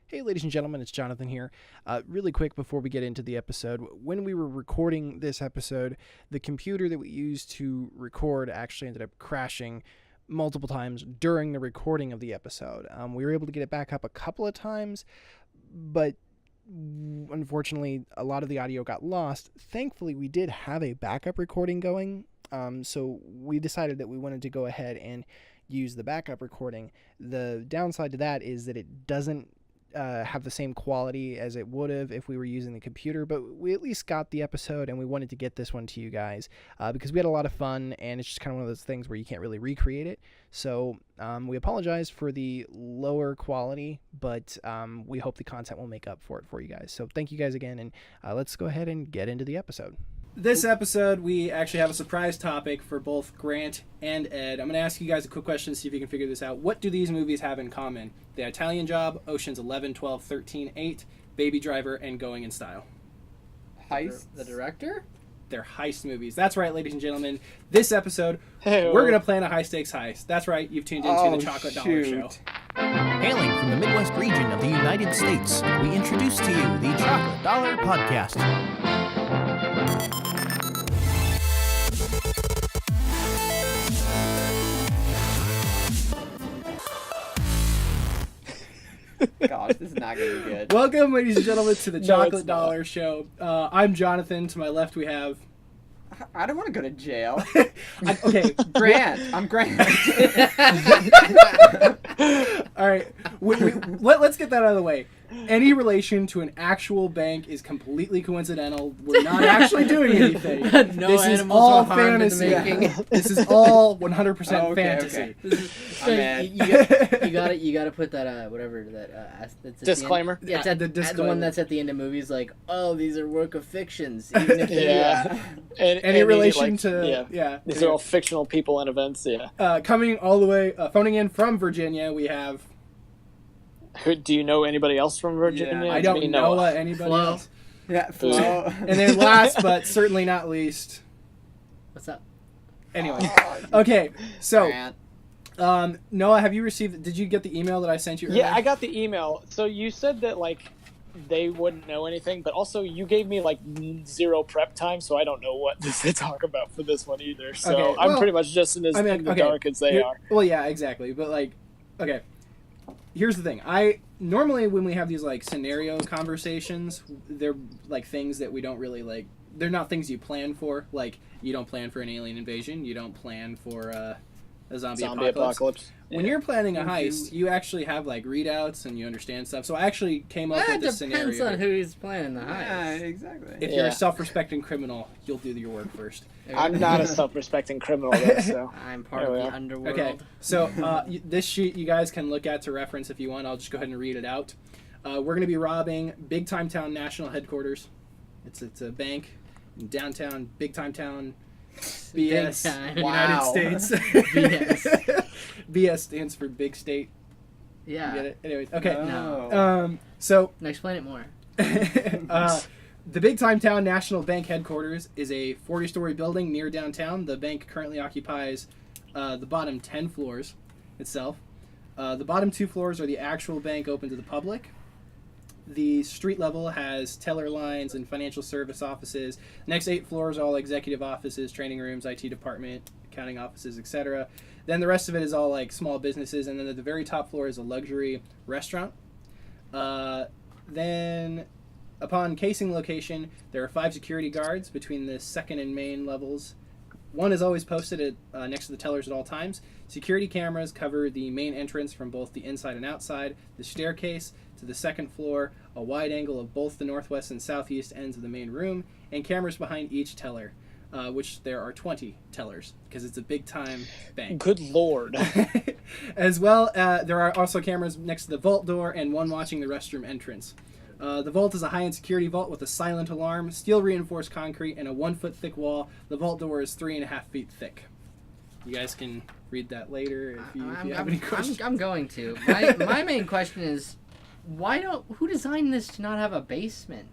Hey, ladies and gentlemen, it's Jonathan here. Really quick before we get into the episode, when we were recording this episode, the computer that we used to record actually ended up crashing multiple times during the recording of the episode. We were able to get it back up a couple of times, but unfortunately, a lot of the audio got lost. Thankfully, we did have a backup recording going, so we decided that we wanted to go ahead and use the backup recording. The downside to that is that it doesn't have the same quality as it would have if we were using the computer, but we at least got the episode and we wanted to get this one to you guys because we had a lot of fun, and it's just kind of one of those things where you can't really recreate it. So we apologize for the lower quality, but we hope the content will make up for it for you guys. So thank you guys again, and let's go ahead and get into the episode. This episode, we actually have a surprise topic for both Grant and Ed. I'm going to ask you guys a quick question to see if you can figure this out. What do these movies have in common? The Italian Job, Oceans 11, 12, 13, 8, Baby Driver, and Going in Style. Heist? The director? They're heist movies. That's right, ladies and gentlemen. This episode, we're going to plan a High Stakes Heist. That's right, you've tuned into the Chocolate Dollar Show. Hailing from the Midwest region of the United States, we introduce to you the Chocolate Dollar Podcast. Gosh, this is not going to be good. Welcome, ladies and gentlemen, to the Chocolate Dollar Show. I'm Jonathan. To my left, we have... I don't want to go to jail. Okay. Grant. I'm Grant. All right. Let's get that out of the way. Any relation to an actual bank is completely coincidental. We're not actually doing anything. No this animals is all were harmed in the fantasy. making. This is all 100% fantasy. Okay. You gotta put that whatever that's at disclaimer. The end. Yeah, the the disclaimer. one that's at the end of movies, like, oh, these are work of fictions. Even if Any relation to these are all fictional people and events. Coming all the way, phoning in from Virginia, we have. Who do you know? Anybody else from Virginia? I don't know anybody Flo. else. Yeah, Flo. And then last but certainly not least. What's up? Anyway, okay, so. Grant. Noah, have you received? Did you get the email that I sent you earlier? Yeah, I got the email. So you said that they wouldn't know anything, but also you gave me zero prep time, so I don't know what to talk about for this one either. So I'm pretty much just in the dark as they are. Well, yeah, exactly. But okay. Here's the thing. Normally when we have these scenario conversations, they're things that we don't really they're not things you plan for. You don't plan for an alien invasion. You don't plan for a zombie apocalypse. When you're planning a heist, you actually have readouts and you understand stuff. So I actually came up with this scenario. It depends on who's planning the heist. Yeah, exactly. If you're a self-respecting criminal, you'll do your work first. I'm not a self-respecting criminal, though, so... I'm part of the underworld. Okay, so this sheet you guys can look at to reference if you want. I'll just go ahead and read it out. We're going to be robbing Big Time Town National Headquarters. It's a bank in downtown, Big Time Town, BS, United States. BS. BS stands for Big State. Yeah. You get it? Anyways, okay. No. So... Now explain it more. The Big Time Town National Bank headquarters is a 40-story building near downtown. The bank currently occupies the bottom 10 floors itself. The bottom 2 floors are the actual bank open to the public. The street level has teller lines and financial service offices. Next 8 floors are all executive offices, training rooms, IT department, accounting offices, etc. Then the rest of it is all small businesses, and then at the very top floor is a luxury restaurant. Then, upon casing location, there are 5 security guards between the second and main levels. One is always posted next to the tellers at all times. Security cameras cover the main entrance from both the inside and outside, the staircase to the second floor, a wide angle of both the northwest and southeast ends of the main room, and cameras behind each teller, which there are 20 tellers, because it's a big-time bank. Good Lord. As well, there are also cameras next to the vault door and one watching the restroom entrance. The vault is a high-end security vault with a silent alarm, steel-reinforced concrete, and a 1-foot thick wall. The vault door is 3.5 feet thick. You guys can read that later if you have any questions. I'm going to. My main question is, who designed this to not have a basement?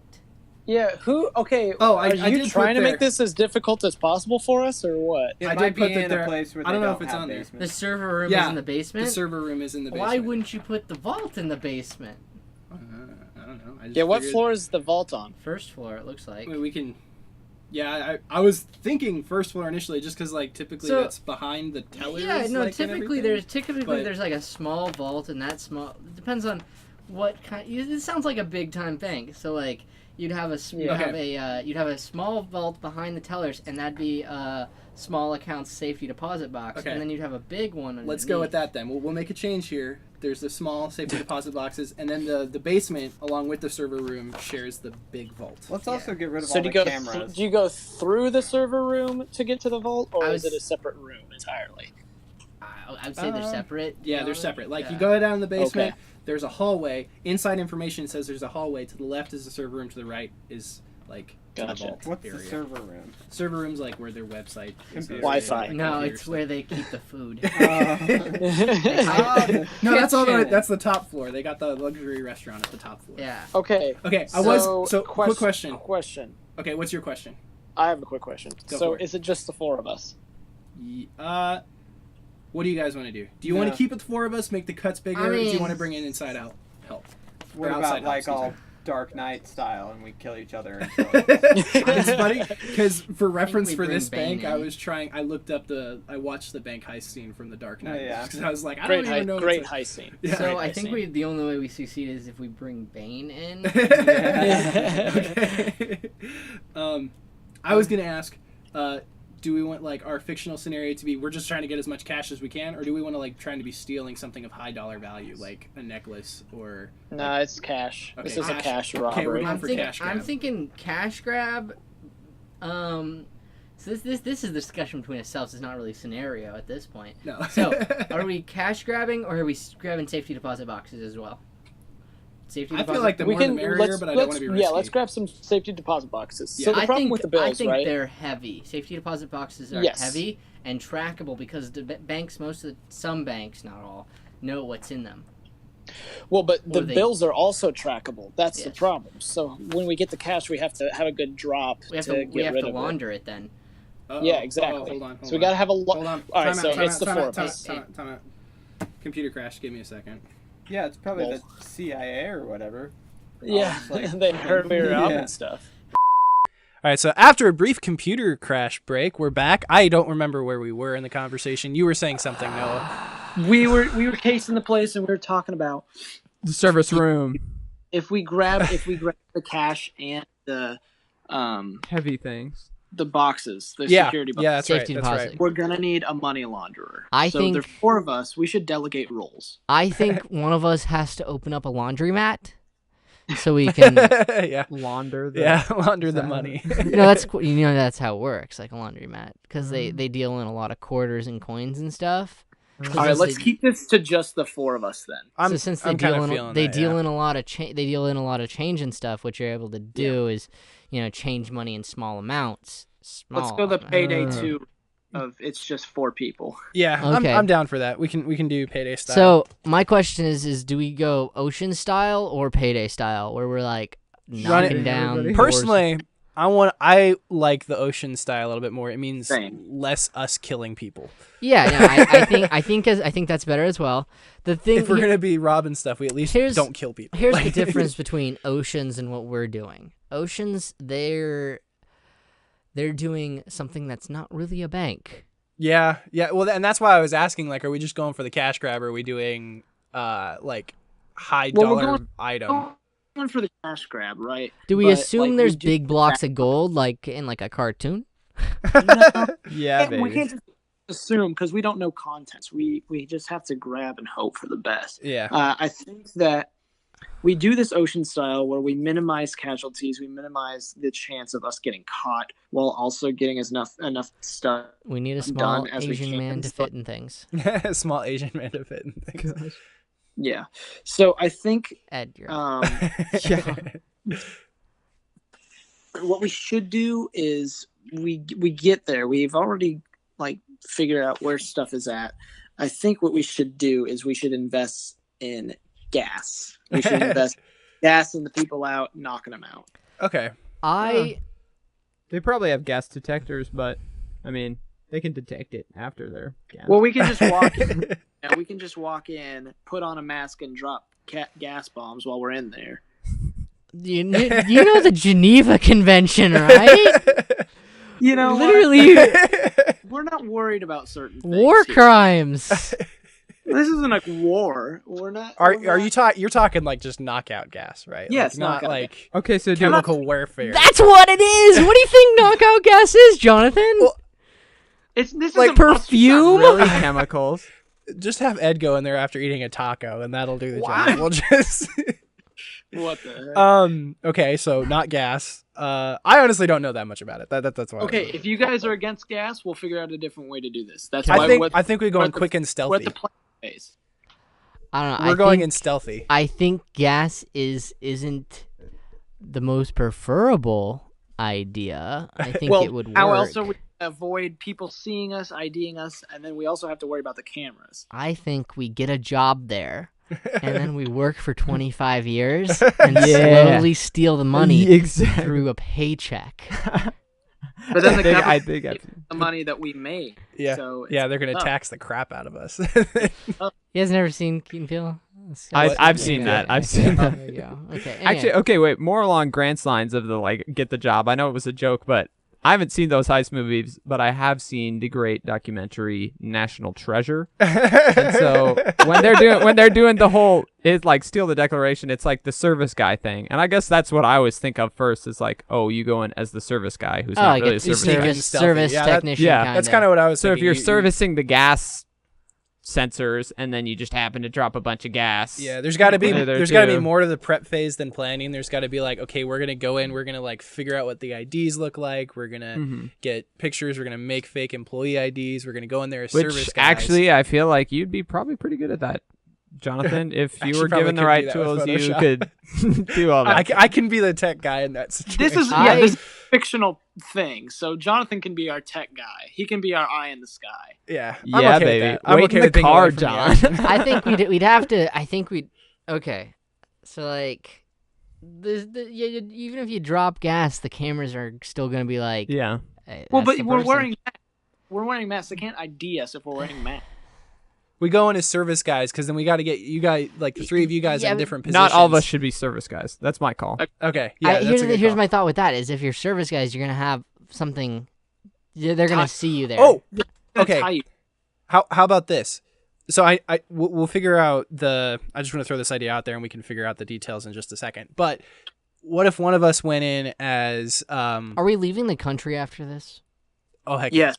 Yeah, are you trying to make this as difficult as possible for us, or what? It I might did put be that in there. a place where I don't they know don't if it's have on there. basement. The server room is in the basement? The server room is in the basement. Why wouldn't you put the vault in the basement? I don't know. I just Yeah, what figured- floor is the vault on? First floor, it looks like. We can. Yeah, I was thinking first floor initially, just because like typically So- that's behind the tellers. Yeah, no. like, and Typically, everything. But- there's like a small vault, and that small it depends on what kind. It sounds like a big time bank. So like you'd have a you'd have a small vault behind the tellers, and that'd be a small accounts safety deposit box, Okay. and then you'd have a big one. Let's go with underneath. that then. We'll make a change here. There's the small safety deposit boxes, and then the basement, along with the server room, shares the big vault. Let's also get rid of So all do the you go cameras. do you go through the server room to get to the vault, or I is was- it a separate room entirely? I would say they're separate. to Yeah, be they're honest. separate. Like, you Yeah. go down the basement, Okay. there's a hallway. Inside information says there's a hallway. To the left is the server room. To the right is, like, to Gotcha. the vault What's area. the server room? Server room's, like, where their website is. Computer. Wi-Fi. No, Computer it's stuff. where they keep the food. No, that's all. Kitchen. That's the top floor. They got the luxury restaurant at the top floor. Yeah. Okay. Okay, quick question. Okay, what's your question? I have a quick question. Go So for it. is it just the four of us? What do you guys want to do? Do you want Yeah. to keep it the four of us, make the cuts bigger, I or do you mean- want to bring in inside out help? What Or about outside like help, all excuse Dark Knight style and we kill each other? And It's funny because for reference we for bring this Bane bank, in. I watched the bank heist scene from The Dark Knight. Oh, yeah. Because I was like, I Great, don't even know. great what's high scene. Yeah. So Great I high think scene. the only way we succeed is if we bring Bane in. Okay. I was gonna ask, do we want like our fictional scenario to be we're just trying to get as much cash as we can, or do we want to like trying to be stealing something of high dollar value, like a necklace or? No, it's cash. This Okay, is a cash. cash Okay, we're robbery. going for cash grab. I'm thinking cash grab. So this is the discussion between ourselves. It's not really a scenario at this point. No. So are we cash grabbing or are we grabbing safety deposit boxes as well? Safety I deposit. feel like the more the merrier, but I don't want to be risky. Yeah, let's grab some safety deposit boxes. Yeah. So the I problem think, with the bills, I think right? they're heavy. Safety deposit boxes are Yes. heavy and trackable because the banks, some banks, not all, know what's in them. Well, but Or the they- bills are also trackable. That's the Yes. problem. So when we get the cash, we have to have a good drop We have to to get rid of launder it then. Uh-oh. Yeah, exactly. Oh, hold on. So we got to have a Hold on. All right, Time so out, time it's out, the time four out, of time us. out, time out. Computer crash. Give me a second. yeah, it's probably Well. the CIA or whatever. Yeah, Honestly. they heard we were out Yeah. and stuff. All right, so after a brief computer crash break, we're back. I don't remember where we were in the conversation. You were saying something, Noah. We were casing the place and we were talking about The service room. if we grab the cash and the Heavy things. the boxes, the Yeah, security boxes. yeah, that's Safety right. That's deposit. right. We're gonna need a money launderer. I so think- there's four of us. We should delegate roles. I think one of us has to open up a laundromat so we can. Yeah, Launder the yeah, launder the money. That's how it works, like a laundromat, because they deal in a lot of quarters and coins and stuff. All right, let's keep this to just the four of us then. So since they I'm kind deal of in, feeling they that, deal yeah. in a lot of they deal in a lot of change and stuff. What you're able to do is, change money in small amounts. Let's go the amounts. payday two of it's just four people. Yeah, Okay. I'm down for that. We can do payday style. So my question is do we go ocean style or payday style, where we're like Run it- knocking down doors? personally, I like the ocean style a little bit more. It means Same. less us killing people. Yeah, I think that's better as well. The thing If we're gonna be robbing stuff, we at least Here's- don't kill people. here's the Like- difference between oceans and what we're doing. Oceans, they're doing something that's not really a bank. Yeah. Well, and that's why I was asking. Like, are we just going for the cash grab? Or are we doing like high Well, we're dollar going- item? Going for the cash grab, right? Do we But, assume like, we there's do- big blocks of gold like in like a cartoon? Yeah, We baby. can't just assume because we don't know contents. We just have to grab and hope for the best. Yeah. I think that we do this ocean style where we minimize casualties, we minimize the chance of us getting caught, while also getting us enough stuff. We need a Done small as we Asian can, man to so- fit in things. Small Asian man to fit in things. Yeah. So I think Ed, you're Yeah. what we should do is we get there. We've already figured out where stuff is at. I think what we should do is we should invest in gas. We should invest gas in the people out, knocking them out. Okay. They probably have gas detectors, but I mean, they can detect it after their gas. Well, we can just walk in. Yeah, we can just walk in, put on a mask, and drop gas bombs while we're in there. You know the Geneva Convention, right? You know, literally we're not worried about certain things war here. crimes. This isn't a war. We're not. Are you you're talking like just knockout gas, right? Yes, like, not knockout like Okay, so chemical warfare. That's what it is. What do you think knockout gas is, Jonathan? Well, This like isn't perfume? really chemicals. Just have Ed go in there after eating a taco, and that'll do the Wow. job. We'll just. What the heck? Okay, so not gas. I honestly don't know that much about it. That's why. Okay, if you guys are against gas, we'll figure out a different way to do this. That's why I think we go in quick and we're at stealthy. the plan phase. I don't know. We're going in stealthy. I think gas isn't the most preferable idea. I think Well, it would work. how else are we avoid people seeing us, IDing us, and then we also have to worry about the cameras. I think we get a job there, and then we work for 25 years and Yeah. slowly steal the money Exactly. through a paycheck. But then the I government think gets the money that we made. Yeah, So yeah, they're gonna tough. tax the crap out of us. You guys never seen Key and Peele? I've seen that. I've seen that. There you go. Okay. Actually, anyway. okay, wait. More along Grant's lines of the like get the job. I know it was a joke, but I haven't seen those heist movies, but I have seen the great documentary National Treasure. And so when they're doing the whole it's like steal the Declaration, it's like the service guy thing. And I guess that's what I always think of first is like, oh, you go in as the service guy who's not like really a a service sneak guy. in stealthy. service Yeah, that- technician. yeah, kinda. That's kind of what I was So thinking. if you're You- servicing the gas sensors and then you just happen to drop a bunch of gas. Yeah, there's got to be There there's got to be too. more to the prep phase than planning. There's got to be like, okay, we're gonna go in, we're gonna like figure out what the IDs look like. We're gonna Mhm. get pictures. We're gonna make fake employee IDs. We're gonna go in there as Which service guys. actually, I feel like you'd be probably pretty good at that, Jonathan. If you Actually, were probably given the could right do that with tools, you Photoshop. could do all that. I can be the tech guy in that situation. This is I- this is a fictional thing. So Jonathan can be our tech guy. He can be our eye in the sky. yeah, I'm Yeah, okay with baby. that. I'm Wait okay in the with being car, away from the John. action. I think we'd have to. I think we'd. Okay, so like, even if you drop gas, the cameras are still gonna be like. Yeah. "Hey, Well, that's but the we're person." wearing masks. They can't ID us if we're wearing masks. We go in as service guys because then we got to get you guys, like the three of you guys, Yeah, in but different positions. Not all of us should be service guys. That's my call. Okay, yeah, that's a good Here's call. my thought with that: is if you're service guys, you're gonna have something. They're gonna see you there. Oh, That's okay. how you- How about this? So we'll figure out the. I just want to throw this idea out there, and we can figure out the details in just a second. But what if one of us went in as? Are we leaving the country after this? Oh heck Yes.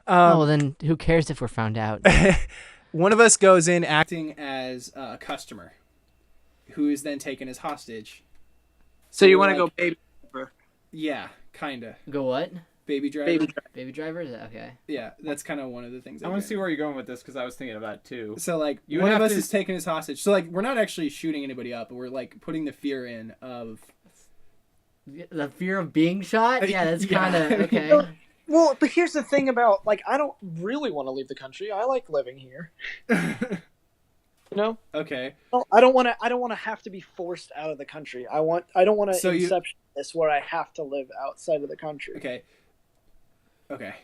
Oh, well, then who cares if we're found out? One of us goes in acting as a customer, who is then taken as hostage. So you we're want to like- go baby? Yeah, kinda. Go what? Baby driver. Baby. Baby driver? Is that okay? Yeah, that's kind of one of the things. I want to see where you're going with this because I was thinking about it too. So like You one would of have us to- is taken as hostage. So like we're not actually shooting anybody up, but we're like putting the fear in of. The fear of being shot? Yeah, that's Yeah. kind of okay. Well, but here's the thing about like I don't really want to leave the country. I like living here. You know, Okay. I don't want to. I don't want to have to be forced out of the country. I don't want to So you- inception this where I have to live outside of the country. Okay. Okay.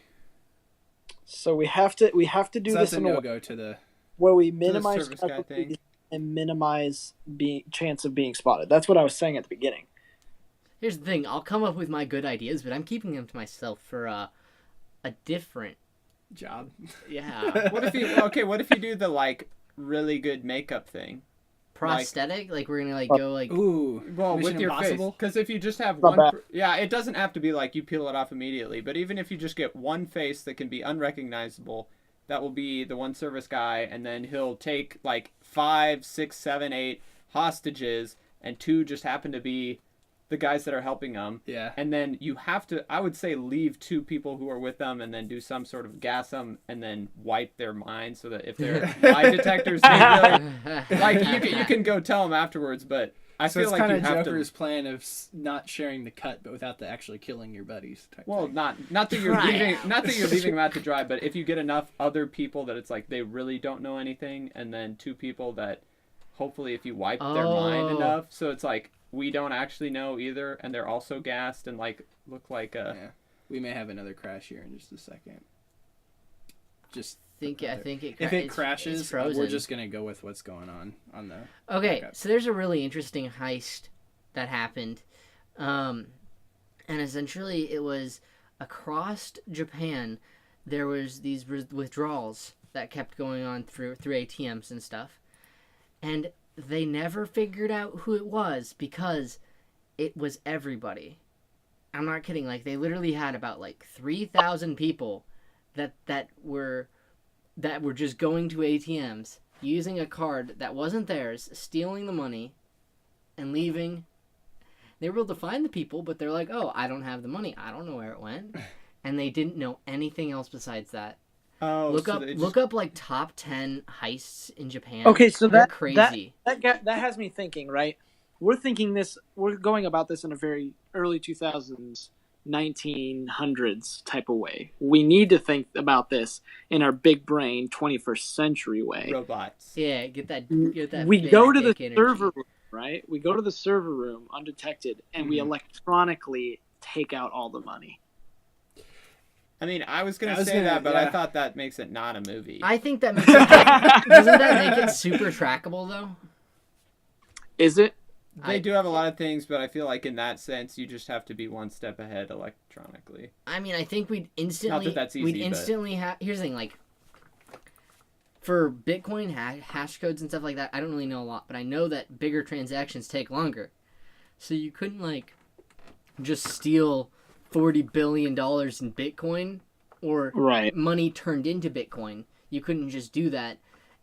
So we have to do So that's this a in a way no-go to the. where we minimize service guy casualties thing. and minimize chance of being spotted. That's what I was saying at the beginning. Here's the thing: I'll come up with my good ideas, but I'm keeping them to myself for a different. Job. Yeah. What if you do the like really good makeup thing? Prosthetic? Like we're gonna go like. Ooh. Well, Mission with your Impossible? face. Because if you just have Not one, bad. yeah, it doesn't have to be like you peel it off immediately. But even if you just get one face that can be unrecognizable, that will be the one service guy, and then he'll take like 5, 6, 7, 8 hostages, and 2 just happen to be the guys that are helping them. Yeah. And then you have to, I would say, leave 2 people who are with them, and then do some sort of gas them, and then wipe their minds so that if they're lie detectors, they really, like you can go tell them afterwards. But I So feel it's like kind you of have Joker's to. plan of not sharing the cut, but without the actually killing your buddies. Type Well, thing. not that you're leaving them out to dry, but if you get enough other people that it's like they really don't know anything, and then 2 people that hopefully if you wipe their mind Oh. enough, so it's like we don't actually know either, and they're also gassed and like look like a. Yeah. We may have another crash here in just a second. Just think it if it crashes, it's frozen. we're just gonna go with what's going on the. Okay, backup. so there's a really interesting heist that happened, and essentially it was across Japan. There was these withdrawals that kept going on through ATMs and stuff, and they never figured out who it was because it was everybody. I'm not kidding. Like, they literally had about like 3,000 people that were just going to ATMs, using a card that wasn't theirs, stealing the money, and leaving. They were able to find the people, but they're like, "Oh, I don't have the money. I don't know where it went," and they didn't know anything else besides that. Oh, look up like top 10 heists in Japan. Okay, so they're that crazy. That has me thinking, right? We're going about this in a very early 2000s, 1900s type of way. We need to think about this in our big brain 21st century way. Robots. Yeah, get that. We go to the energy. server room, right? We go to the server room undetected, and we electronically take out all the money. I mean, I was gonna say that, but I thought that makes it not a movie. I think that makes it. Doesn't that make it super trackable though? Is it? They do have a lot of things, but I feel like in that sense, you just have to be one step ahead electronically. I mean, I think we'd instantly. Not that that's easy, have. Here's the thing, like, for Bitcoin hash codes and stuff like that, I don't really know a lot, but I know that bigger transactions take longer. So you couldn't like just steal $40 billion in Bitcoin or money turned into Bitcoin. You couldn't just do that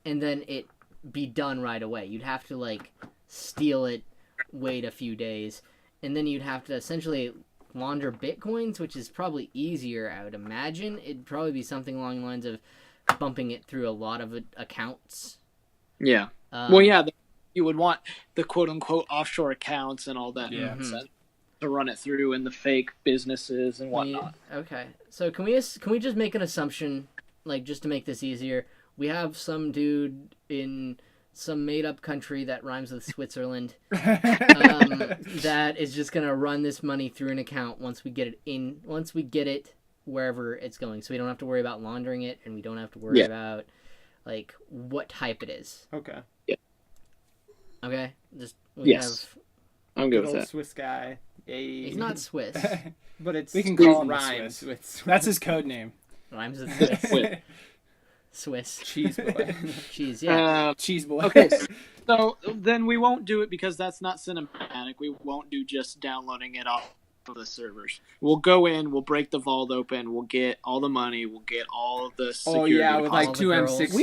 and then it be done right away. You'd have to like steal it, wait a few days, and then you'd have to essentially launder Bitcoins, which is probably easier, I would imagine. It'd probably be something along the lines of bumping it through a lot of accounts. Yeah. You would want the quote-unquote offshore accounts and all that nonsense to run it through in the fake businesses and whatnot. Okay. So can we just make an assumption, like, just to make this easier? We have some dude in some made-up country that rhymes with Switzerland that is just going to run this money through an account once we get it wherever it's going. So we don't have to worry about laundering it, and we don't have to worry about, like, what type it is. Okay. Yeah. Okay? I'm good with that. Swiss guy. He's not Swiss. But we can call him rhymes Swiss. with Swiss. That's his code name. Rhymes with Swiss. Swiss. Cheese boy. Cheese, yeah. Cheese boy. Okay, so then we won't do it because that's not cinematic. We won't do just downloading it off of the servers. We'll go in, we'll break the vault open, we'll get all the money, we'll get all of the security. Oh yeah, with like two M60s.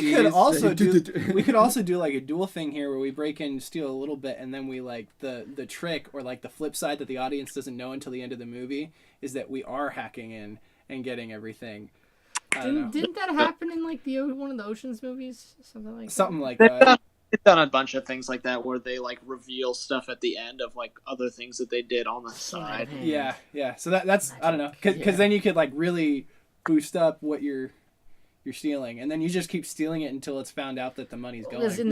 We could also do like a dual thing here where we break in, steal a little bit, and then we like the trick or like the flip side that the audience doesn't know until the end of the movie is that we are hacking in and getting everything. Didn't that happen in like one of the Ocean's movies? Something like that. They've done a bunch of things like that where they like reveal stuff at the end of like other things that they did on the side. Yeah. So that's I don't know, because then you could like really boost up what you're stealing, and then you just keep stealing it until it's found out that the money's going. Because in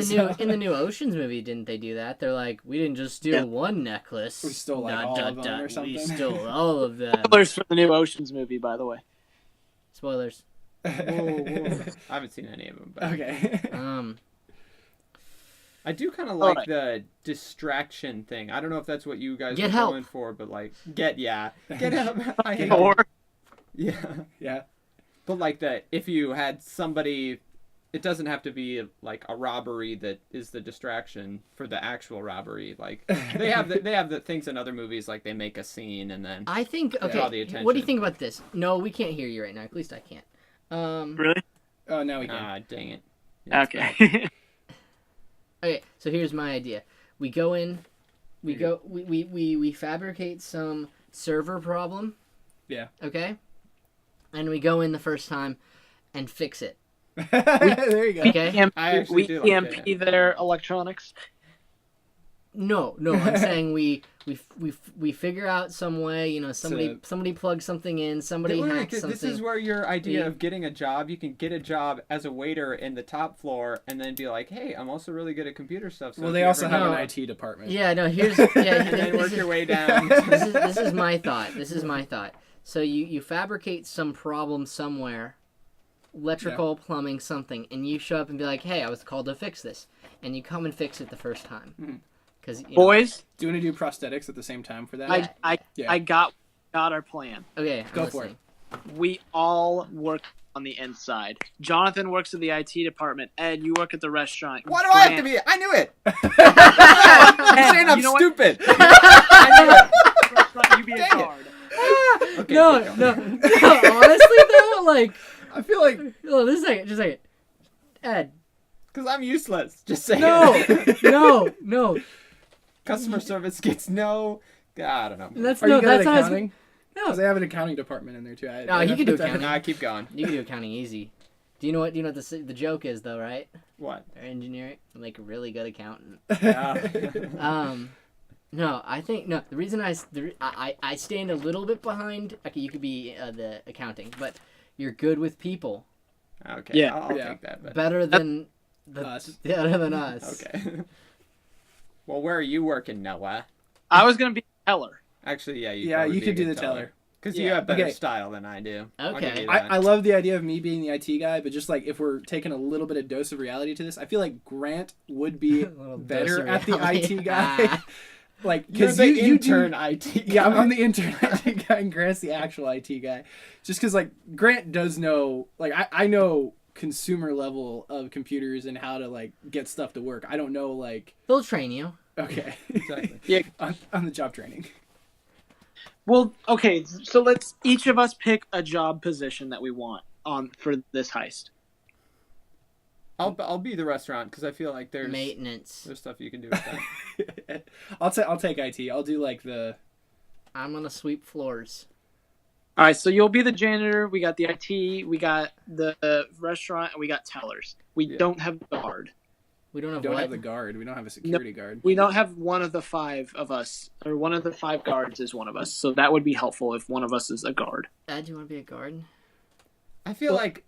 the new Ocean's movie, didn't they do that? They're like, we didn't just steal one necklace. We stole like all of them or something. We stole all of them. Spoilers for the new Ocean's movie, by the way. Spoilers. Whoa. I haven't seen any of them. But... Okay. I do kind of like the distraction thing. I don't know if that's what you guys are going for, but like get help. I hate it. Yeah. But like if you had somebody, it doesn't have to be like a robbery that is the distraction for the actual robbery. Like they have the things in other movies, like they make a scene and then I think all the attention. What do you think about this? No, we can't hear you right now. At least I can't. Really? Oh, now we can. Ah, dang it. Yeah, okay. Okay, so here's my idea. We go in, we fabricate some server problem. Yeah. Okay? And we go in the first time and fix it. There you go. Okay? We EMP their electronics. No, I'm saying we figure out some way, somebody plugs something in, somebody hacks something. This is where your idea of getting a job, you can get a job as a waiter in the top floor and then be like, hey, I'm also really good at computer stuff. So well, they also have an IT department. Yeah, no, and then work your way down. This is my thought. So you fabricate some problem somewhere, electrical, plumbing, something, and you show up and be like, "Hey, I was called to fix this," and you come and fix it the first time. Because boys, do you want to do prosthetics at the same time for that? I got our plan. Okay, go for it. We all work on the inside. Jonathan works in the IT department. Ed, you work at the restaurant. Why do I have to be? I knew it. You're saying I'm stupid. I knew it. You be a guard. Okay, no. Honestly, though, like I feel like. Oh, just a second. Ed. Because I'm useless. Just saying. No. Customer service gets no. I don't know. That's not accounting. No, because they have an accounting department in there too. No, you can do accounting. Nah, keep going. You can do accounting easy. Do you know what the joke is though, right? What? They're engineering, like a really good accountant. Yeah. No, I think the reason I stand a little bit behind. Okay, you could be the accounting, but you're good with people. Okay. Yeah, I'll take that. But... Better than us. Better than us. Okay. Well, where are you working, Noah? I was gonna be a teller. Actually, you could do the teller. Because you have better style than I do. Okay. I love the idea of me being the IT guy, but just like if we're taking a little bit of dose of reality to this, I feel like Grant would be better at the IT guy. Like, because you intern IT guy. Yeah, I'm the intern IT guy, and Grant's the actual IT guy. Just because, like, Grant does know, like, I know consumer level of computers and how to, like, get stuff to work. I don't know, like... They'll train you. Okay. Exactly. Yeah, on the job training. Well, okay, so let's each of us pick a job position that we want for this heist. I'll be the restaurant because I feel like there's maintenance. There's stuff you can do with that. I'll take IT. I'll do like the. I'm gonna sweep floors. All right, so you'll be the janitor. We got the IT. We got the restaurant, and we got tellers. We don't have the guard. We don't have the guard. We don't have a security guard. We don't have one of the 5 of us, or one of the 5 guards is one of us. So that would be helpful if one of us is a guard. Ed, do you want to be a guard? I feel like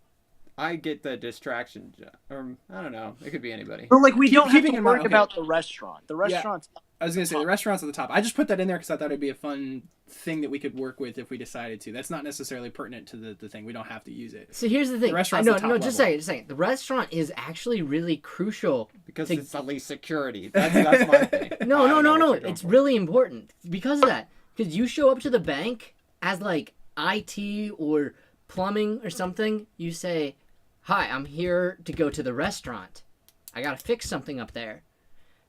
I get the distraction, or I don't know. It could be anybody. But like we don't have to worry about the restaurant. The restaurant's. Yeah, I was gonna say the restaurant's at the top. I just put that in there because I thought it'd be a fun thing that we could work with if we decided to. That's not necessarily pertinent to the thing. We don't have to use it. So here's the thing. The restaurant's the top level. Just saying. The restaurant is actually really crucial because it's the least security. That's my thing. No. It's really important because of that. Because you show up to the bank as like IT or plumbing or something. You say, "Hi, I'm here to go to the restaurant. I gotta fix something up there."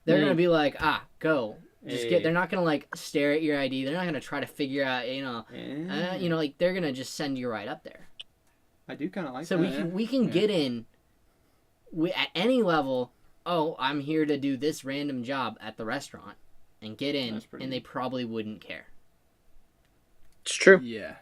They're gonna be like, go. They're not gonna like stare at your ID. They're not gonna try to figure out, like they're gonna just send you right up there. I do kind of like that. So we can get in at any level. Oh, I'm here to do this random job at the restaurant, and get in, and they probably wouldn't care. It's true. Yeah.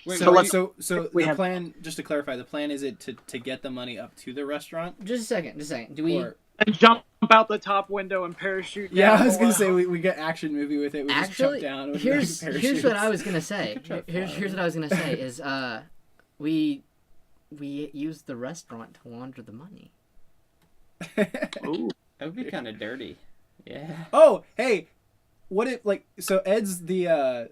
Wait, so the plan, just to clarify, the plan is it to get the money up to the restaurant? Just a second. Do we and jump out the top window and parachute down? Yeah, I was gonna say we get action movie with it. We actually just jump down. Here's what I was gonna say. Here's what I was gonna say is we use the restaurant to launder the money. Ooh, that would be kind of dirty. Yeah. Oh, hey, what if so Ed's the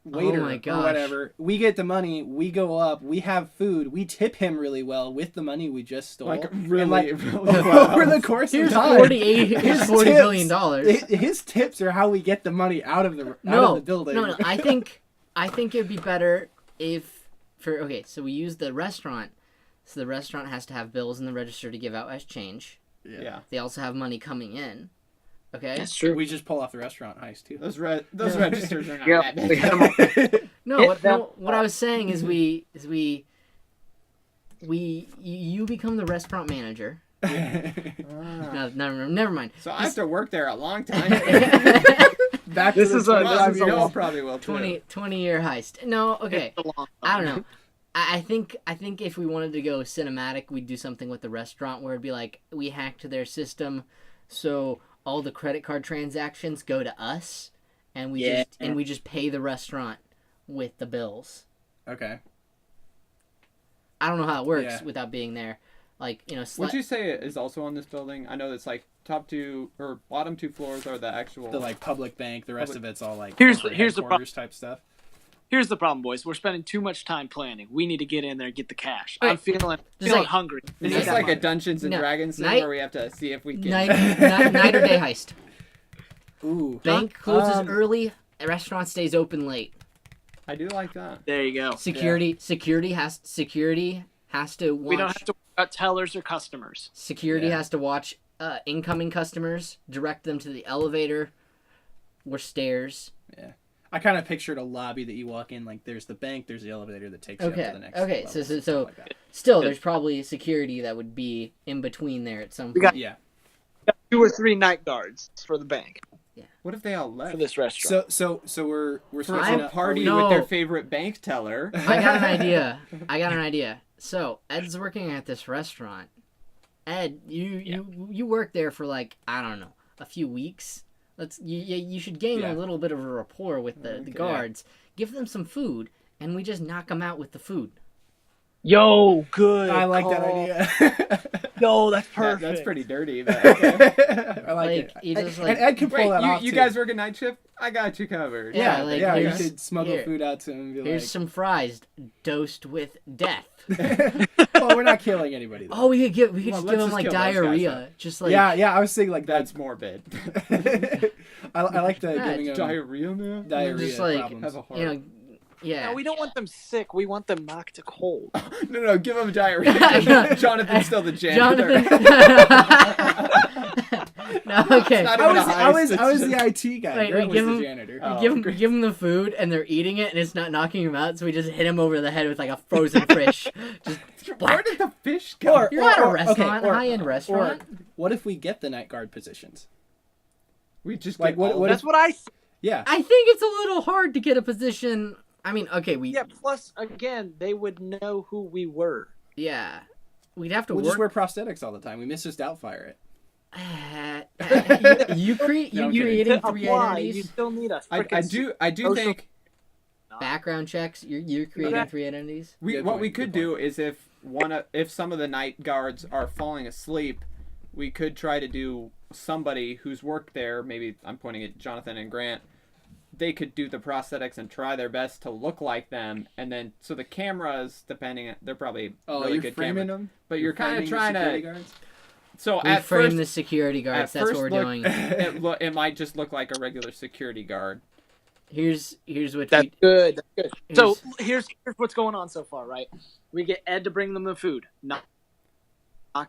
waiter or whatever. We get the money, we go up, we have food, we tip him really well with the money we just stole. Really well. Over the course of time. Here's $40 billion. His tips are how we get the money out of the building. No. I think it'd be better so we use the restaurant. So the restaurant has to have bills in the register to give out as change. Yeah. They also have money coming in. Okay. That's true. We just pull off the restaurant heist too. Those registers are not that big. What I was saying is you become the restaurant manager. No, never mind. So I have to work there a long time. Back this to is a probably will 20-year heist. No, okay. I don't know. I think if we wanted to go cinematic, we'd do something with the restaurant where it'd be like we hacked their system, so all the credit card transactions go to us, and we just pay the restaurant with the bills. Okay. I don't know how it works without being there. Like, Would you say it is also on this building? I know it's like top 2 or bottom 2 floors are the actual the like public bank. The rest of it's all like here's the problem type stuff. Here's the problem, boys. We're spending too much time planning. We need to get in there and get the cash. Wait, I'm feeling like, hungry. Is this like a Dungeons and Dragons thing where we have to see if we can... Night or day heist. Ooh. Bank closes early, restaurant stays open late. I do like that. There you go. Security has to watch. We don't have to worry about tellers or customers. Security has to watch incoming customers, direct them to the elevator or stairs. Yeah. I kind of pictured a lobby that you walk in, like there's the bank, there's the elevator that takes you up to the next level. So like still, there's probably security that would be in between there at some point. We got 2 or 3 night guards for the bank. Yeah. What if they all left? For this restaurant. So we're For switching a up. party No. with their favorite bank teller. I got an idea. So Ed's working at this restaurant. Ed, you work there for like, I don't know, a few weeks. You should gain a little bit of a rapport with the guards. Give them some food, and we just knock them out with the food. Yo, good. I like that idea. Yo, that's perfect. That's pretty dirty, but okay. I like it. You just, And Ed can pull that off, you too. guys work a night shift? I got you covered. Yeah, you here's- could smuggle here. food out to him and be Here's like... some fries dosed with death. Well, we're not killing anybody, though. Oh, we could just let's give them just like kill those guys, diarrhea. Just like yeah, I was thinking like That's that. morbid. I like the Yeah, giving them Diarrhea, man? diarrhea just like, problems. Have a heart. you know, yeah. No, we don't want them sick. We want them knocked cold. No, give him diarrhea. Jonathan's still the janitor. No, okay. Not I even was a I was heist, I was it's the IT guy. Wait, Grant we was give the him- janitor. Oh. Give them the food, and they're eating it, and it's not knocking them out. So we just hit them over the head with like a frozen fish. Just Where did the fish go? You're not a okay, restaurant, or- high-end restaurant. Or what if we get the night guard positions? We just Like, get what- all what of That's what I. Yeah. I think it's a little hard to get a position. I mean, okay, Yeah. Plus, again, they would know who we were. yeah, we'd have to We'll work. just wear prosthetics all the time. We miss just Doubtfire it. you No, I'm kidding. creating To 3 apply, you identities, still need a I frickin' do social- think background checks. You're creating that- 3 identities. Good what point, we good could do is if some of the night guards are falling asleep, we could try to do somebody who's worked there. Maybe I'm pointing at Jonathan and Grant. They could do the prosthetics and try their best to look like them, and then so the cameras, they're probably really you're good framing cameras, them, but you're kind of framing the trying security to. guards? So We at frame first, the security guards. That's what we're look, doing. it might just look like a regular security guard. Here's what That's we. good. That's good. So Here's- here's what's going on so far, right? We get Ed to bring them the food. Knock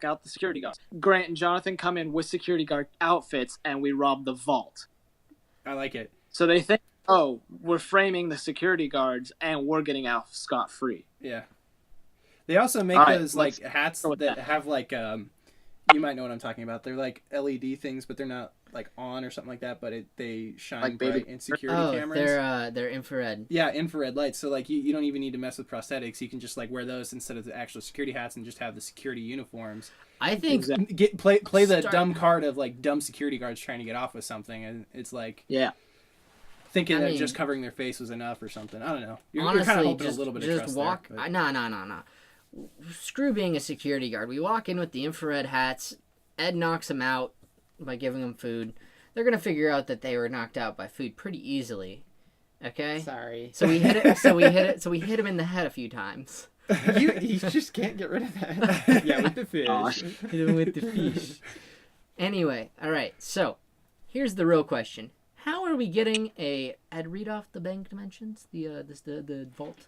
out the security guards. Grant and Jonathan come in with security guard outfits, and we rob the vault. I like it. So they think, oh, we're framing the security guards, and we're getting out scot-free. Yeah. They also make All right, those like let's hats go with that that. have like you might know what I'm talking about. They're like LED things, but they're not like on or something like that. But they shine Like bright baby- in security Oh, cameras. they're infrared. Yeah, infrared lights. So like you don't even need to mess with prosthetics. You can just like wear those instead of the actual security hats and just have the security uniforms. I think Play the Start- dumb card of like dumb security guards trying to get off with something, and it's like Yeah. thinking I that mean- just covering their face was enough or something. I don't know. You're honestly, kind of hoping just, a little bit of just trust walk. there. but- No. Screw being a security guard. We walk in with the infrared hats. Ed knocks them out by giving them food. They're gonna figure out that they were knocked out by food pretty easily. Okay. Sorry. So we hit it. So we hit him in the head a few times. You just can't get rid of that. Yeah, with the fish. Gosh. Hit him with the fish. Anyway, all right. So here's the real question: how are we getting a? Ed, read off the bank dimensions. The vault.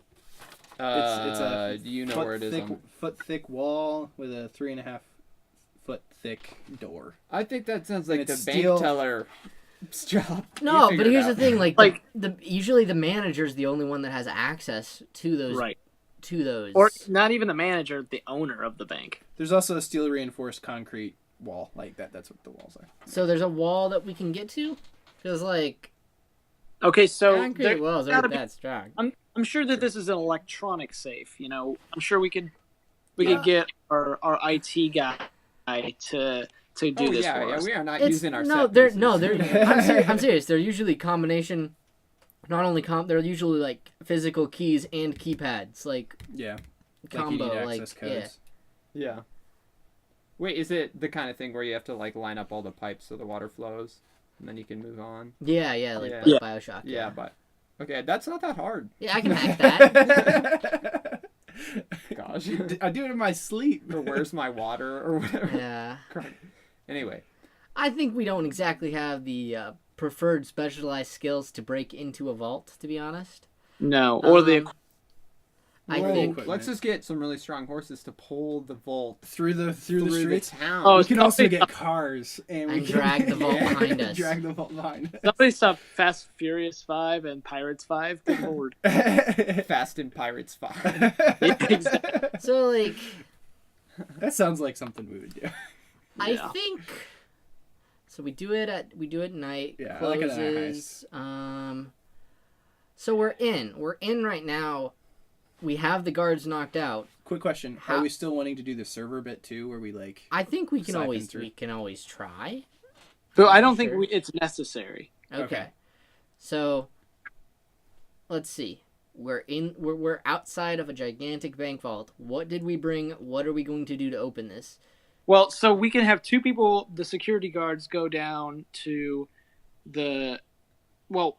It's a you know where it is. foot thick wall with a 3.5 foot thick door. I think that sounds like And the it's bank steel- teller's job. No, You but figure it here's the out. thing: like Like- usually the manager's the only one that has access to those. Right. To those. Or not even the manager, the owner of the bank. There's also a steel reinforced concrete wall like that. That's what the walls are. So there's a wall that we can get to, because like Okay, so concrete there walls gotta aren't be- that strong. I'm sure that this is an electronic safe. You know, I'm sure we could get our IT guy to do Oh this yeah, for yeah, us. we are not It's using our no, set they're pieces. no, they're. I'm serious. They're usually combination. Not only they're usually like physical keys and keypads, like Yeah. combo, like you need like access yeah. codes. Yeah. Wait, is it the kind of thing where you have to like line up all the pipes so the water flows, and then you can move on? Yeah, like Yeah. Yeah. Bioshock. Yeah, but Okay, that's not that hard. Yeah, I can hack that. Gosh. I do it in my sleep. Or where's my water or whatever. Yeah. Anyway. I think we don't exactly have the preferred specialized skills to break into a vault, to be honest. No, or I think Let's just get some really strong horses to pull the vault through the streets. town. Oh, We can also get cars and drag the vault behind us. Drag the vault behind us. somebody saw Fast Furious 5 and Pirates 5. Good lord. Fast and Pirates 5. Exactly. so. Like, That sounds like something we would do. I Yeah. think. So we do it at night. Yeah, I like it at Closes. So we're in. We're in right now. We have the guards knocked out. Quick question: Are we still wanting to do the server bit too, where we like? I think we can siphon always through? try. But I don't Sure. think it's necessary. Okay. So let's see. We're outside of a gigantic bank vault. What did we bring? What are we going to do to open this? Well, so we can have two people, the security guards, go down to the. Well,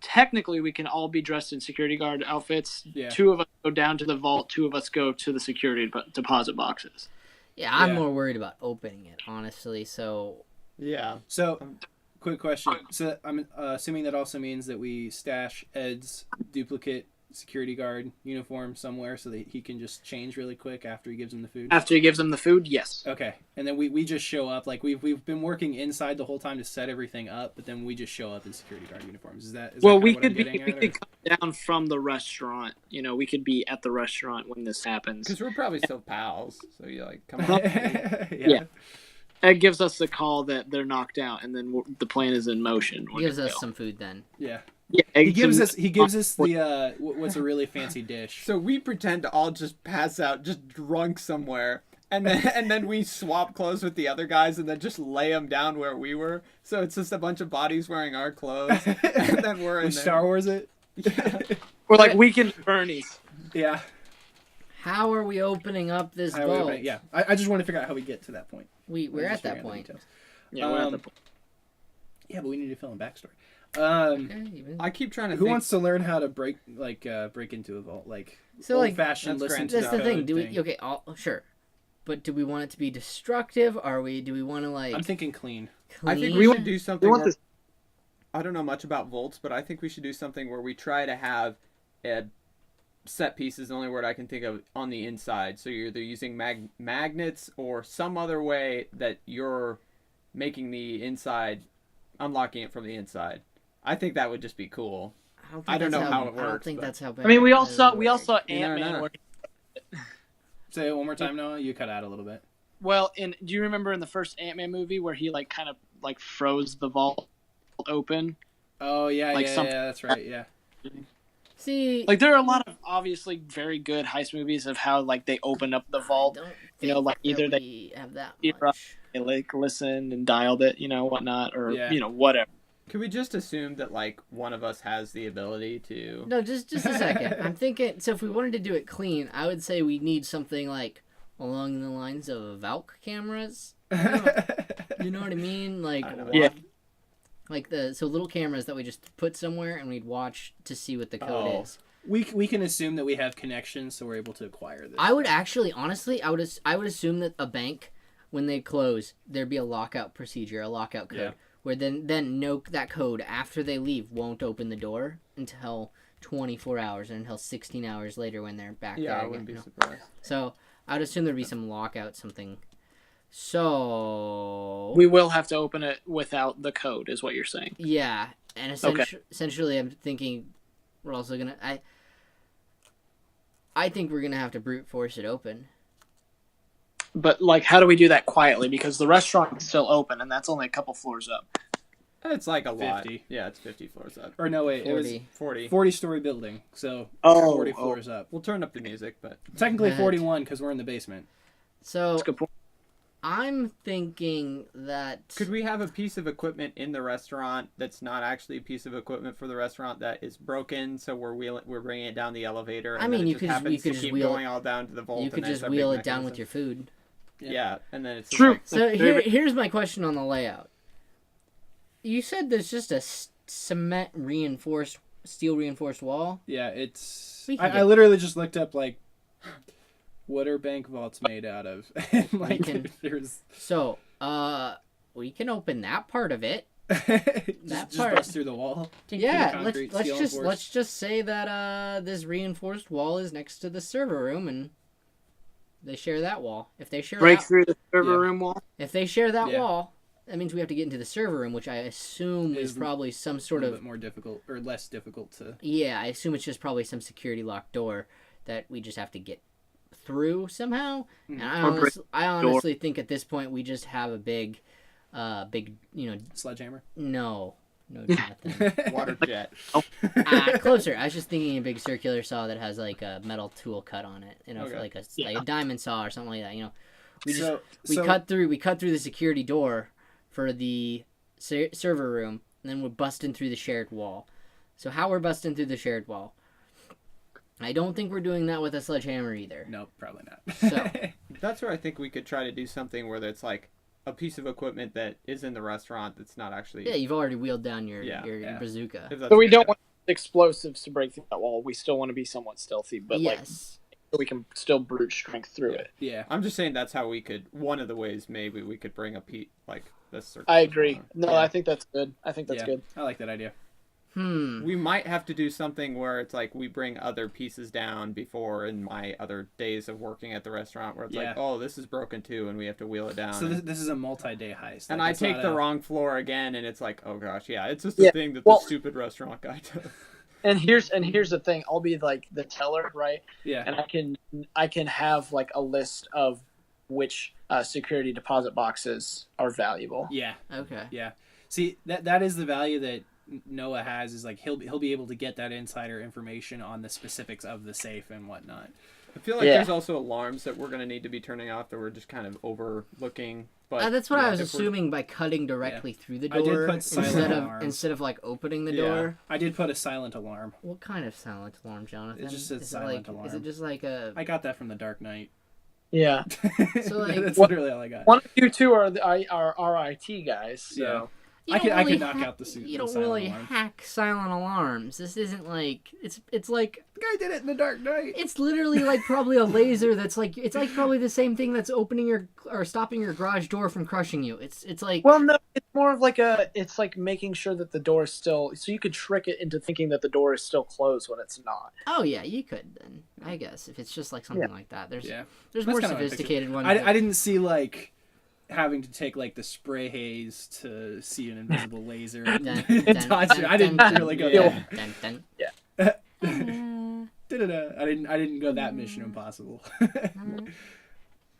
technically, we can all be dressed in security guard outfits. Yeah. Two of us go down to the vault. Two of us go to the security deposit boxes. Yeah, I'm Yeah. more worried about opening it, honestly. So Yeah. So, quick question. So I'm assuming that also means that we stash Ed's duplicate security guard uniform somewhere so that he can just change really quick after he gives him the food. After he gives them the food, yes. Okay, and then we just show up like we've been working inside the whole time to set everything up, but then we just show up in security guard uniforms. Is that Well, kind we of what I'm could be getting we at, could or- come down from the restaurant. You know, we could be at the restaurant when this happens. Because we're probably still pals. So you like, come on. Yeah. Ed gives us the call that they're knocked out, and then the plan is in motion. he gives us some food then. Yeah. Yeah, He gives us the what's a really fancy dish. So we pretend to all just pass out, just drunk somewhere, and then we swap clothes with the other guys, and then just lay them down where we were. So it's just a bunch of bodies wearing our clothes, and then we're in We there. Star Wars it. We're like Weekend at Bernie's. Yeah. How are we opening up this How we- vault? yeah. I just want to figure out how we get to that point. We're I'm at just that figuring out the point. details. Yeah, we're at the Um, point. Yeah, but we need to fill in backstory. Okay, even- I keep trying to Who think. wants to learn how to break into a vault? Like So, like, old-fashioned that's listen grand to That's the thing. code Do we? Okay, sure. But do we want it to be destructive? Do we want to like? I'm thinking clean. I think clean? we should do something. We want Where, this. I don't know much about volts, but I think we should do something where we try to have a set piece is the only word I can think of on the inside. So you're either using magnets or some other way that you're making the inside, unlocking it from the inside. I think that would just be cool. I don't that's know how it I don't works, think but- that's how. I mean, we all bad saw it we all works. saw You never Ant-Man. know. Where, Say it one more time, Noah. You cut out a little bit. well, do you remember in the first Ant-Man movie where he like kind of like froze the vault open? Oh yeah, Like yeah, that's right. Yeah. See, Like there are a lot of obviously very good heist movies of how like they open up the vault. don't You know, think like either that they we have that either much. they like listened and dialed it, you know, whatnot, or Yeah. you know, whatever. Could we just assume that like one of us has the ability to? No, just a second. I'm thinking. So if we wanted to do it clean, I would say we need something like along the lines of Valk cameras. You know what I mean? Like I know. Yeah. like little cameras that we just put somewhere and we'd watch to see what the code Oh. is. We can assume that we have connections, so we're able to acquire this. I would actually, honestly, I would assume that a bank, when they close, there'd be a lockout procedure, a lockout code, Yeah. where then that code after they leave won't open the door until 24 hours or until 16 hours later when they're back Yeah, there I again. wouldn't be you know? surprised. So I would assume there'd be some lockout, something. So We will have to open it without the code, is what you're saying. yeah, and essentially, I'm thinking we're also gonna. I think we're gonna have to brute force it open. But like, how do we do that quietly? Because the restaurant is still open, and that's only a couple floors up. It's like a lot. 50. Yeah, it's 50 floors up. Or no, wait, it was 40. 40. 40-story building, so Oh, 40 oh. floors up. We'll turn up the music, but Technically Right. 41 because we're in the basement. So That's a good point. I'm thinking that could we have a piece of equipment in the restaurant that's not actually a piece of equipment for the restaurant that is broken? So we're bringing it down the elevator. And I mean, then it you just could just- happens you could to just keep wheel going all down to the vault. you could and just that's a wheel big it down with mechanism. your food. Yeah, and then it's just True. like, So here's my question on the layout. You said there's just a cement reinforced steel reinforced wall. Yeah, it's. We can I literally just looked up like, what are bank vaults made out of? And like, there's. So, we can open that part of it. just bust through the wall. Yeah, let's just say that this reinforced wall is next to the server room, and they share that wall. If they share through the server room wall. If they share that wall, that means we have to get into the server room, which I assume is probably some sort of bit more difficult or less difficult to. Yeah, I assume it's just probably some security locked door that we just have to get through somehow. And I honestly think at this point we just have a big, sledgehammer. No, Jonathan. Water jet. Closer. I was just thinking a big circular saw that has like a metal tool cut on it. For like a diamond saw or something like that. We cut through the security door for the server room, and then we're busting through the shared wall. So how we're busting through the shared wall? I don't think we're doing that with a sledgehammer either. Nope, probably not. So that's where I think we could try to do something where it's like a piece of equipment that is in the restaurant that's not actually. Yeah, you've already wheeled down your bazooka. So we don't want explosives to break through that wall. We still want to be somewhat stealthy, but we can still brute strength through it. Yeah, I'm just saying that's how we could. One of the ways maybe we could bring a like this. I agree. No, I think that's good. I think that's good. I like that idea. We might have to do something where it's like we bring other pieces down before in my other days of working at the restaurant where it's like, oh, this is broken too, and we have to wheel it down. So this is a multi-day heist. And I take the wrong floor again, and it's like, oh gosh, it's just a thing that the stupid restaurant guy does. And here's the thing. I'll be like the teller, right? Yeah. And I can have like a list of which security deposit boxes are valuable. Yeah. Okay. Yeah. See, that is the value that Noah has, is like he'll be able to get that insider information on the specifics of the safe and whatnot. I feel like there's also alarms that we're going to need to be turning off that we're just kind of overlooking. But that's what I was assuming by cutting directly through the door instead of like opening the door. I did put a silent alarm. What kind of silent alarm, Jonathan? It just says silent alarm. Is it just like a? I got that from the Dark Knight. Yeah. So like, that's literally all I got. One of you two are RIT guys. So. Yeah. I could knock out the suit. You don't really hack silent alarms. This isn't like it's like the guy did it in the Dark Knight. It's literally like probably a laser that's like it's like probably the same thing that's opening or stopping your garage door from crushing you. It's like no, it's more of like it's like making sure that the door is still, so you could trick it into thinking that the door is still closed when it's not. Oh yeah, you could then. I guess if it's just like something like that. There's that's more sophisticated ones. I didn't see like having to take like the spray haze to see an invisible laser and dodge it. I didn't really go there. I didn't go that Mission Impossible.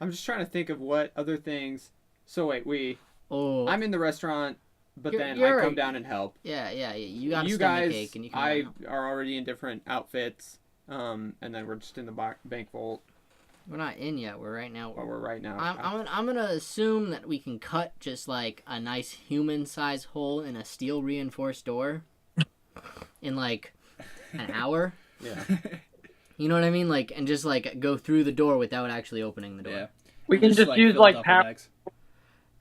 I'm just trying to think of what other things. So wait, I'm in the restaurant, but then I come down and help. Yeah. You got you guys. Cake and you are already in different outfits, and then we're just in the bank vault. We're not in yet. We're right now. We're right now. I'm gonna assume that we can cut just like a nice human-sized hole in a steel reinforced door in like an hour. Yeah. You know what I mean? Like, and just like go through the door without actually opening the door. Yeah. We can just use like power.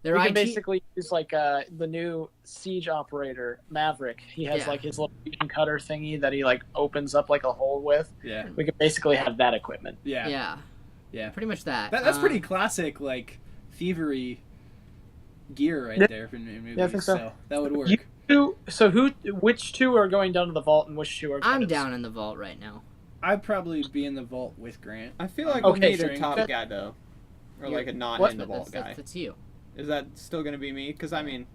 We can basically use like the new siege operator Maverick. He has like his little cutter thingy that he like opens up like a hole with. Yeah. We could basically have that equipment. Yeah, pretty much that. That's pretty classic, like thievery gear right there for movies. Yeah, I think so. That would work. Which two are going down to the vault and which two are? I'm down in the vault right now. I'd probably be in the vault with Grant. I feel like we need a top guy though, or like a not in the vault guy. That's you. Is that still going to be me? Because I mean,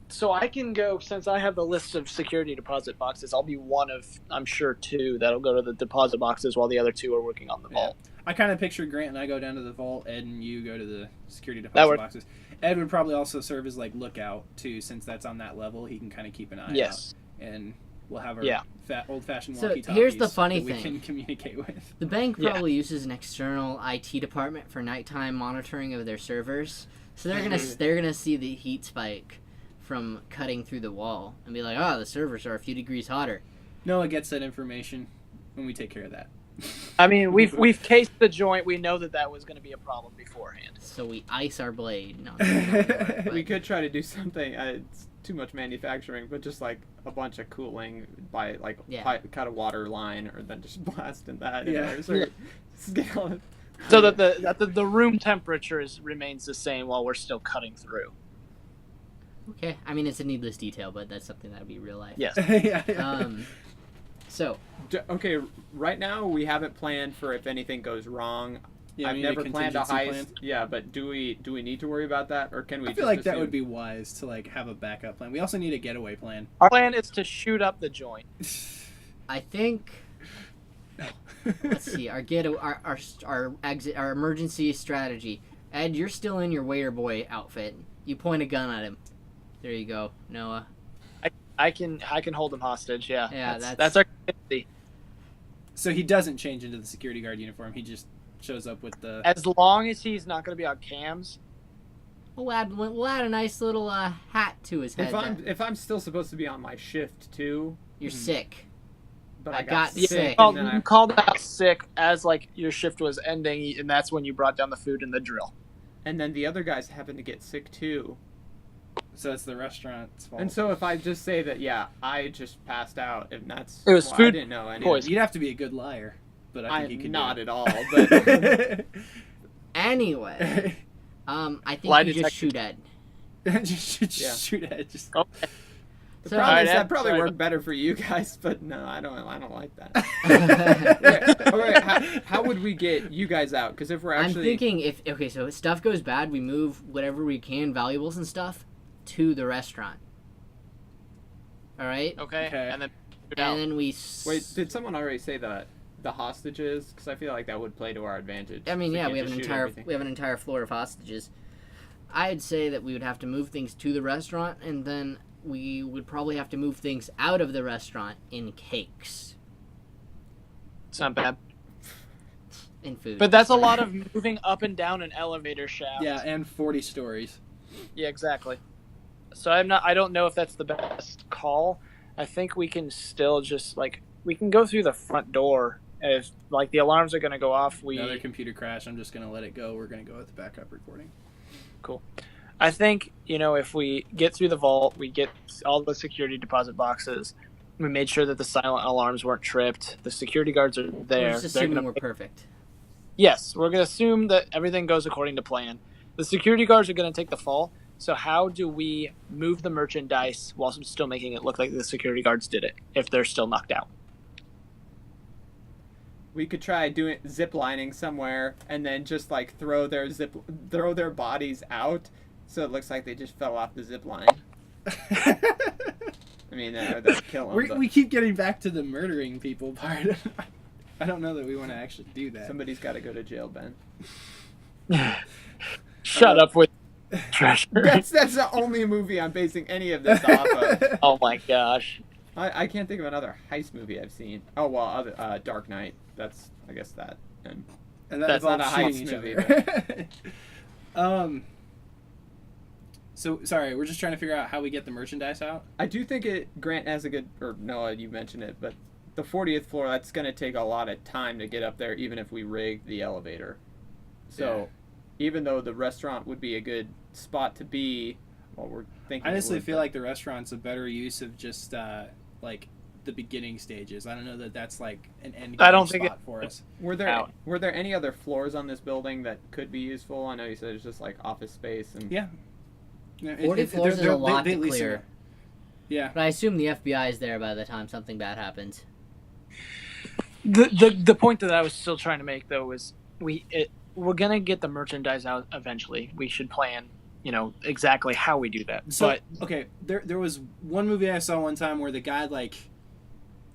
so I can go, since I have the list of security deposit boxes. I'll be one of, I'm sure, two that'll go to the deposit boxes while the other two are working on the vault. I kind of pictured Grant and I go down to the vault, Ed and you go to the security deposit boxes. Ed would probably also serve as like lookout too, since that's on that level. He can kind of keep an eye out. And we'll have our old-fashioned walkie-talkies. So here's the funny thing: we can communicate with. The bank probably uses an external IT department for nighttime monitoring of their servers. So they're gonna see the heat spike from cutting through the wall and be like, the servers are a few degrees hotter. Noah gets that information when we take care of that. I mean, we've cased the joint. We know that was going to be a problem beforehand. So we ice our blade. No, we could try to do something. It's too much manufacturing, but just like a bunch of cooling by like cut a water line, or then just blast in that. So that the room temperature remains the same while we're still cutting through. Okay, I mean it's a needless detail, but that's something that would be real life. Yes. So. Okay, right now we haven't planned for if anything goes wrong. Yeah, I've never planned a heist. Plan. Yeah, but do we need to worry about that, or can we? I feel like that would be wise to like have a backup plan. We also need a getaway plan. Our plan is to shoot up the joint. I think. Let's see. Our exit, our emergency strategy. Ed, you're still in your waiter boy outfit. You point a gun at him. There you go, Noah. I can hold him hostage. Yeah. Yeah, that's our community. So he doesn't change into the security guard uniform. He just shows up with the. As long as he's not going to be on cams. We'll add a nice little hat to his head. If I'm still supposed to be on my shift too. You're sick. But I got sick. You called out sick as like your shift was ending, and that's when you brought down the food and the drill. And then the other guys happen to get sick too. So it's the restaurant's fault. And so if I just say that, I just passed out, and that's it was food. I didn't know anything. You'd have to be a good liar, but I think you could. Not at all. But anyway, I think you just shoot Ed. Shoot Ed. Just. Okay. The problem is that probably worked better for you guys, but no, I don't like that. All right, how would we get you guys out? Because if we're actually... I'm thinking so if stuff goes bad, we move whatever we can, valuables and stuff, to the restaurant. All right? Okay. And then we... Wait, did someone already say that the hostages? Because I feel like that would play to our advantage. I mean, we have an entire floor of hostages. I'd say that we would have to move things to the restaurant, and then we would probably have to move things out of the restaurant in cakes. It's not bad. In food. But that's a lot of moving up and down an elevator shaft. Yeah, and 40 stories. Yeah, exactly. So I don't know if that's the best call. I think we can still just we can go through the front door. If the alarms are going to go off, another computer crash, I'm just going to let it go. We're going to go with the backup recording. Cool. I think, if we get through the vault, we get all the security deposit boxes, we made sure that the silent alarms weren't tripped, the security guards are there. We're just assuming we're perfect. Yes, we're going to assume that everything goes according to plan. The security guards are going to take the fall, so how do we move the merchandise while still making it look like the security guards did it, if they're still knocked out? We could try doing zip-lining somewhere, and then just throw their bodies out, so it looks like they just fell off the zip line. I mean, that'd kill them. We keep getting back to the murdering people part. I don't know that we want to actually do that. Somebody's got to go to jail, Ben. Shut up with treasure. That's the only movie I'm basing any of this off of. Oh my gosh. I can't think of another heist movie I've seen. Oh, well, Dark Knight. That's, I guess, that. And that's not a heist movie. So, sorry, we're just trying to figure out how we get the merchandise out. I do think Grant has a good, or Noah, you mentioned it, but the 40th floor, that's going to take a lot of time to get up there, even if we rig the elevator. So, even though the restaurant would be a good spot to be, we're thinking... I honestly feel like the restaurant's a better use of just, the beginning stages. I don't know that that's, an end game spot for us. Were there any other floors on this building that could be useful? I know you said it's just, office space and... Yeah. 40 floors is a lot to clear. Yeah. But I assume the FBI is there by the time something bad happens. The point that I was still trying to make, though, was we're going to get the merchandise out eventually. We should plan, exactly how we do that. So, okay, there was one movie I saw one time where the guy,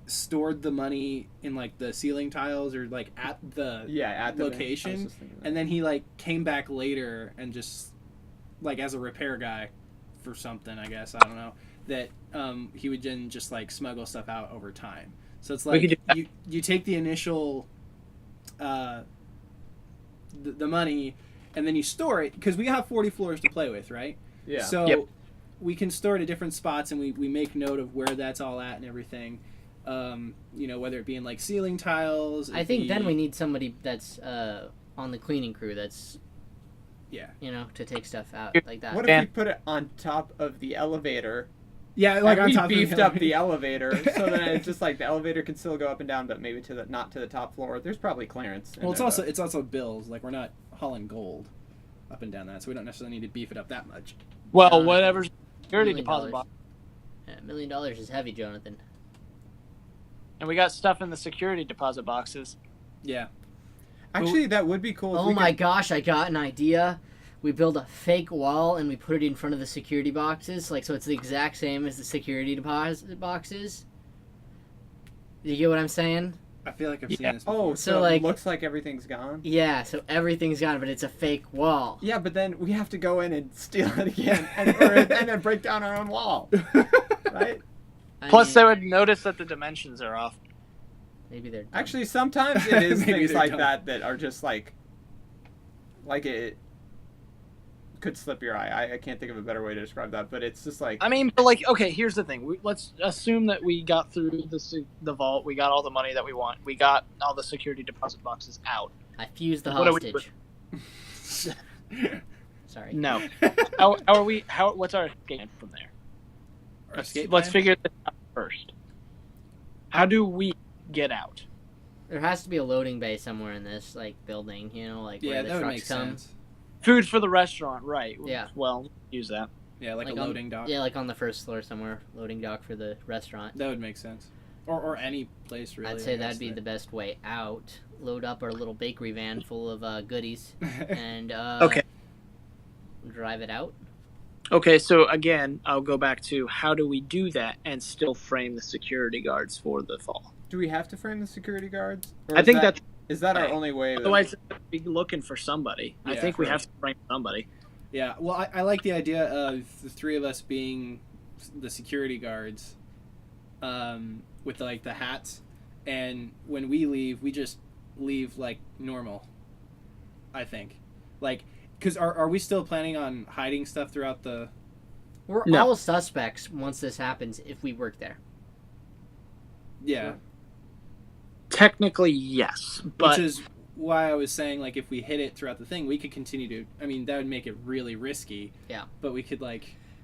stored the money in, the ceiling tiles or, at the location. And then he, came back later and just... as a repair guy for something, I guess, I don't know, that he would then just smuggle stuff out over time. So it's you take the initial the money and then you store it, because we have 40 floors to play with, right? Yeah. So we can store it at different spots, and we make note of where that's all at and everything. Whether it be in like ceiling tiles. I think then we need somebody that's on the cleaning crew that's to take stuff out like that. What if we put it on top of the elevator? Yeah, like on we top beefed of the up the elevator so that it's just like the elevator can still go up and down, but maybe not to the top floor. There's probably clearance. Well, it's also bills. Like we're not hauling gold up and down that, so we don't necessarily need to beef it up that much. Well, whatever security deposit box. $1 million is heavy, Jonathan. And we got stuff in the security deposit boxes. Yeah. Actually, that would be cool. Oh my gosh, I got an idea. We build a fake wall and we put it in front of the security boxes, so it's the exact same as the security deposit boxes. You get what I'm saying? I feel like I've seen this before. Oh, so it looks like everything's gone? Yeah, so everything's gone, but it's a fake wall. Yeah, but then we have to go in and steal it again and then break down our own wall. Right? Plus, they would notice that the dimensions are off. Maybe they're dumb. Actually, sometimes it is things like dumb. that are just like it could slip your eye. I can't think of a better way to describe that, but it's just like... I mean, but like, okay, here's the thing. Let's assume that we got through the vault, we got all the money that we want, we got all the security deposit boxes out. I fused the hostage. Sorry. No. What's our escape from there? Let's figure this out first. How do we get out? There has to be a loading bay somewhere in this building, where the trucks come. Sense. Food for the restaurant, right? Yeah. Well, use that. Yeah, like a loading dock. Yeah, like on the first floor somewhere, loading dock for the restaurant. That would make sense. Or any place, really. I'd say that'd be the best way out. Load up our little bakery van full of goodies and drive it out. Okay, so again, I'll go back to how do we do that and still frame the security guards for the fall? Do we have to frame the security guards? I think is that our only way? Otherwise, we'd be looking for somebody. Yeah, I think we have to frame somebody. Yeah, well, I like the idea of the three of us being the security guards with, the hats. And when we leave, we just leave, normal, I think. Because are we still planning on hiding stuff throughout the... We're all suspects once this happens if we work there. Yeah. Technically, yes, but... Which is why I was saying, if we hit it throughout the thing, we could continue to... I mean, that would make it really risky. Yeah. But we could,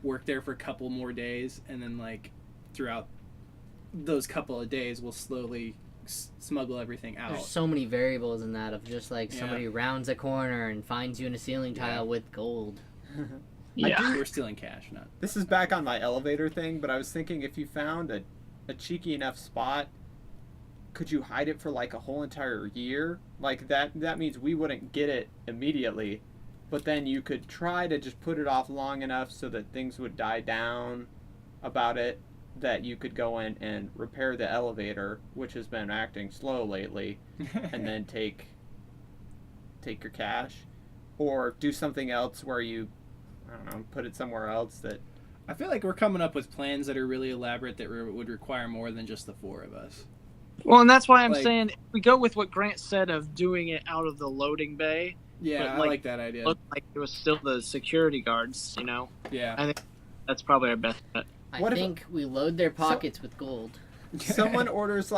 work there for a couple more days, and then, throughout those couple of days, we'll slowly smuggle everything out. There's so many variables in that of just, somebody rounds a corner and finds you in a ceiling tile with gold. Yeah. We're stealing cash, not... This is back on my elevator thing, but I was thinking if you found a cheeky enough spot, could you hide it for a whole entire year? That means we wouldn't get it immediately, but then you could try to just put it off long enough so that things would die down about it, that you could go in and repair the elevator, which has been acting slow lately, and then take your cash, or do something else where you, I don't know, put it somewhere else that... I feel like we're coming up with plans that are really elaborate that would require more than just the four of us. Well, and that's why I'm saying if we go with what Grant said of doing it out of the loading bay. Yeah, but, I like that idea. Looked like it was still the security guards, Yeah. I think that's probably our best bet. I think we load their pockets with gold. Someone orders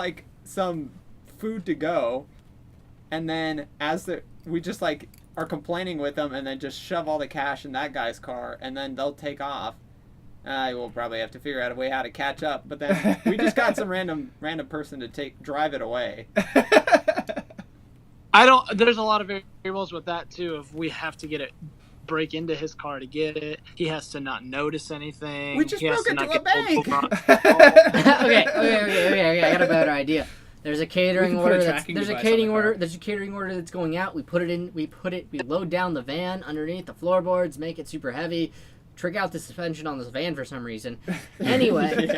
some food to go, and then we just are complaining with them, and then just shove all the cash in that guy's car, and then they'll take off. We'll probably have to figure out a way how to catch up, but then we just got some random person to drive it away. There's a lot of variables with that too. If we have to break into his car to get it, he has to not notice anything. We just broke into a bank. Okay. I got a better idea. There's a catering order. There's a catering order that's going out. We put it in. We load down the van underneath the floorboards, make it super heavy. Trick out the suspension on this van for some reason. Anyway,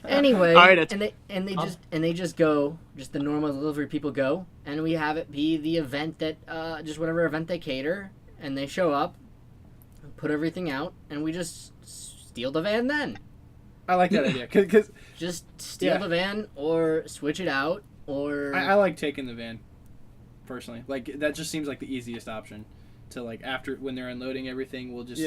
all right, and they just go, just the normal delivery people go, and we have it be the event that just whatever event they cater, and they show up, put everything out, and we just steal the van then. I like that idea. Cause just steal the van or switch it out or... I like taking the van, personally. That just seems like the easiest option. To after when they're unloading everything, we'll just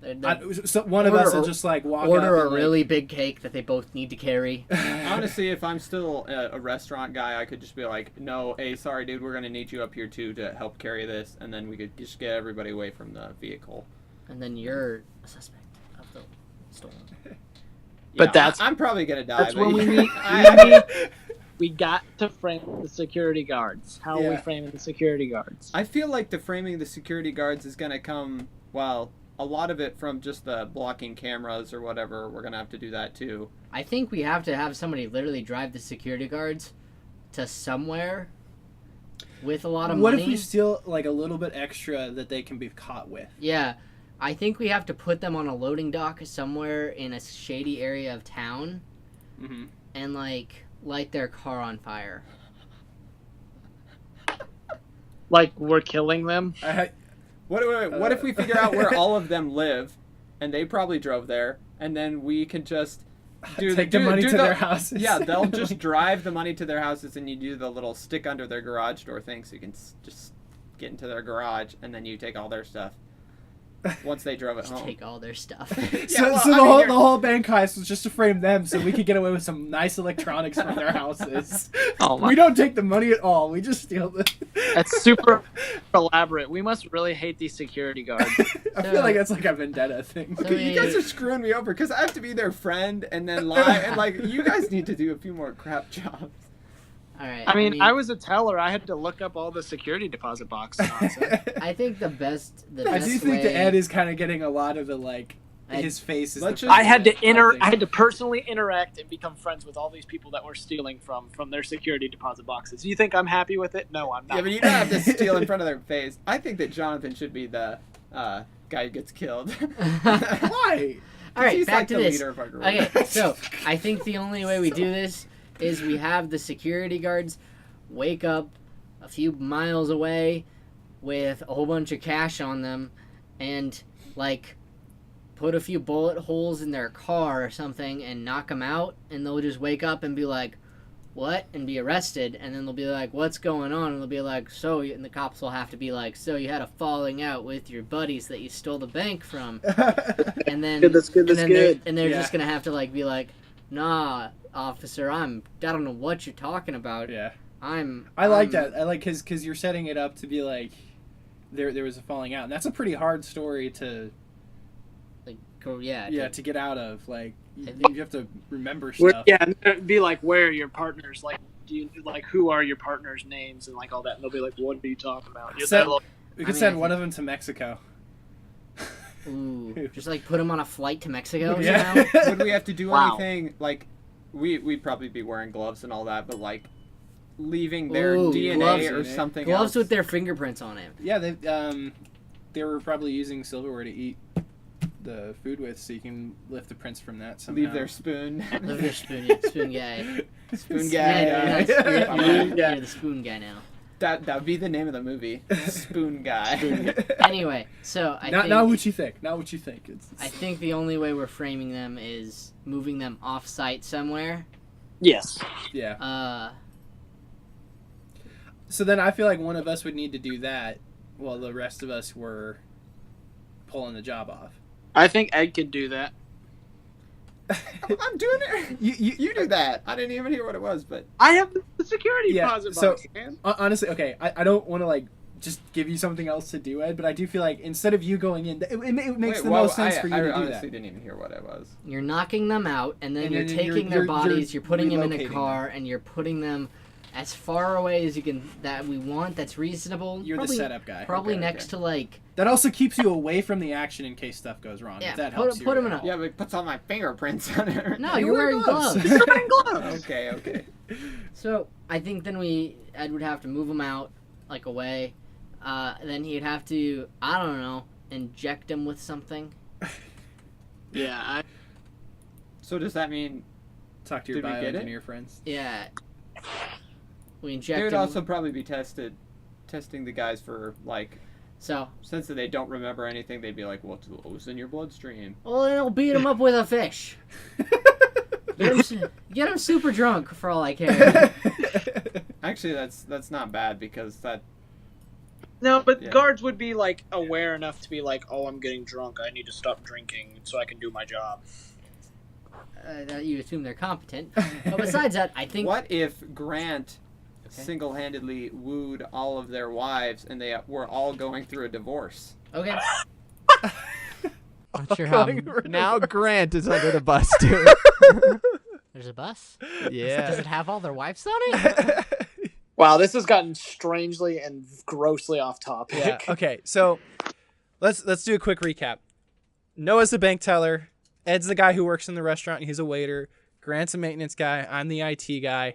So one of us will just like walk order up a and, really big cake that they both need to carry. Honestly, if I'm still a restaurant guy, I could just be like, no, hey, sorry, dude, we're gonna need you up here too to help carry this, and then we could just get everybody away from the vehicle. And then you're a suspect of the stolen. But I'm probably gonna die. That's when we need. We got to frame the security guards. How are we framing the security guards? I feel like the framing the security guards is gonna come. Well, a lot of it from just the blocking cameras or whatever. We're gonna have to do that too. I think we have to have somebody literally drive the security guards to somewhere with a lot of what money. What if we steal like a little bit extra that they can be caught with? Yeah, I think we have to put them on a loading dock somewhere in a shady area of town, and like light their car on fire. Like we're killing them? What if we figure out where all of them live, and they probably drove there, and then we can just take the money to their houses? Yeah, they'll just drive the money to their houses, and you do the little stick under their garage door thing, so you can just get into their garage, and then you take all their stuff. Once they drove it home. Take all their stuff. So the whole bank heist was just to frame them so we could get away with some nice electronics from their houses. We don't take the money at all. We just steal them. That's super elaborate. We must really hate these security guards. I feel like that's like a vendetta thing. Okay, you guys are screwing me over because I have to be their friend and then lie. And like, you guys need to do a few more crap jobs. All right. I mean, I was a teller. I had to look up all the security deposit box nonsense. I think the best I do think that Ed is kind of getting a lot of the like. His face is. I had to personally interact and become friends with all these people that were stealing from their security deposit boxes. You think I'm happy with it? No, I'm not. Yeah, but you don't have to steal in front of their face. I think that Jonathan should be the guy who gets killed. Why? All right, he's back like to the this. leader of our group. Okay, so I think the only way we do this is we have the security guards wake up a few miles away with a whole bunch of cash on them and like put a few bullet holes in their car or something and knock them out, and they'll just wake up and be like, what? And be arrested, and then they'll be like, what's going on? And they'll be like, and the cops will have to be like, so you had a falling out with your buddies that you stole the bank from. And then that's good. And they're just gonna have to like be like, nah, officer, I don't know what you're talking about. Yeah. I like that. I like because you're setting it up to be like there was a falling out, and that's a pretty hard story to to get out of. Like you have to remember stuff. It'd be like, where are your partners? Like, who are your partners' names and like all that? And they'll be like, what are you talking about? We could send one of them to Mexico. Ooh, just like put them on a flight to Mexico. Yeah. Would we have to do anything like? We'd probably be wearing gloves and all that, but like leaving their DNA or something gloves else. with their fingerprints on it. Yeah, they were probably using silverware to eat the food with, so you can lift the prints from that somehow. Leave their spoon. Leave their spoon. Yeah, spoon guy. Spoon guy. You're the spoon guy now. That would be the name of the movie. Spoon guy. Anyway, so not what you think. Not what you think. I think the only way we're framing them is moving them off-site somewhere. Yes. Yeah. So then I feel like one of us would need to do that while the rest of us were pulling the job off. I think Ed could do that. I'm doing it. You do that. I didn't even hear what it was, but I have the security deposit box, man. Honestly, okay, I don't want to like just give you something else to do, Ed, but I do feel like instead of you going in, it makes the most sense for you to do that. I honestly didn't even hear what it was. You're knocking them out, and then you're taking their bodies, you're putting them in a car, and you're putting them as far away as you can that we want. That's reasonable. You're the setup guy. Probably next to like. That also keeps you away from the action in case stuff goes wrong. Yeah, if that helps put them in a. Yeah, but it puts all my fingerprints on it. No, you're wearing gloves. You're wearing gloves. Okay. So I think then Ed would have to move them out like away. Then he'd have to, I don't know, inject them with something. Yeah. So does that mean? Talk to your bioengineer friends. Yeah. We inject. They would them. also probably be testing the guys for like. So since they don't remember anything, they'd be like, "What's in your bloodstream?" Well, then they'll beat them up with a fish. Get them super drunk for all I care. Actually, that's not bad because that No, but Yeah. guards would be like aware enough to be like, "Oh, I'm getting drunk. I need to stop drinking so I can do my job." You assume they're competent. But besides that, I think. What if Grant single-handedly wooed all of their wives and they were all going through a divorce? Okay. Not sure how. Now Grant is under the bus too. There's a bus? Yeah. Does it have all their wives on it? Wow, this has gotten strangely and grossly off topic. Yeah. Okay. So let's do a quick recap. Noah's the bank teller. Ed's the guy who works in the restaurant. He's a waiter. Grant's a maintenance guy. I'm the IT guy.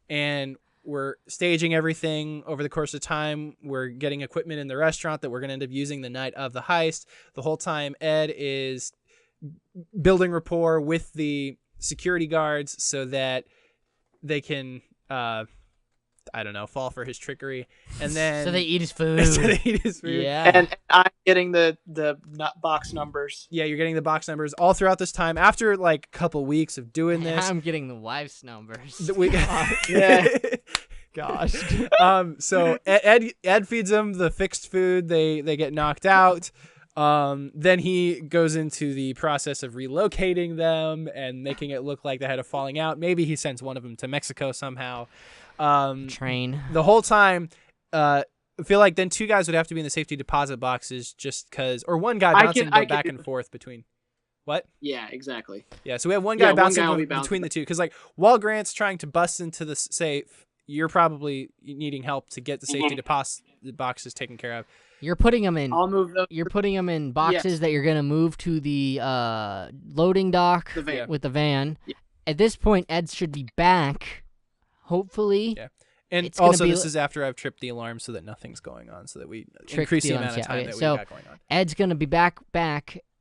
And we're staging everything over the course of time. We're getting equipment in the restaurant that we're going to end up using the night of the heist. The whole time, Ed is building rapport with the security guards so that they can, fall for his trickery. And then So they eat his food. Yeah. And I'm getting the nut box numbers. Yeah, you're getting the box numbers all throughout this time. After like a couple weeks of doing this, I'm getting the wife's numbers. Yeah. Gosh. So Ed feeds them the fixed food. They get knocked out. Then he goes into the process of relocating them and making it look like they had a falling out. Maybe he sends one of them to Mexico somehow. Train. The whole time, I feel like then two guys would have to be in the safety deposit boxes just because, or one guy bouncing back and forth between. What? Yeah, exactly. Yeah, so we have one guy bouncing will be between the two because, like, while Grant's trying to bust into the safe, you're probably needing help to get the safety deposit boxes taken care of. You're putting them in. I'll move them. You're putting them in boxes that you're gonna move to the loading dock The van. with the van. Yeah. At this point, Ed should be back. Hopefully. Yeah. And It's gonna also, be this is after I've tripped the alarm so that nothing's going on, so that we Trick increase the the amount of alarms, yeah. time Okay, that so- we got going on. Ed's gonna be back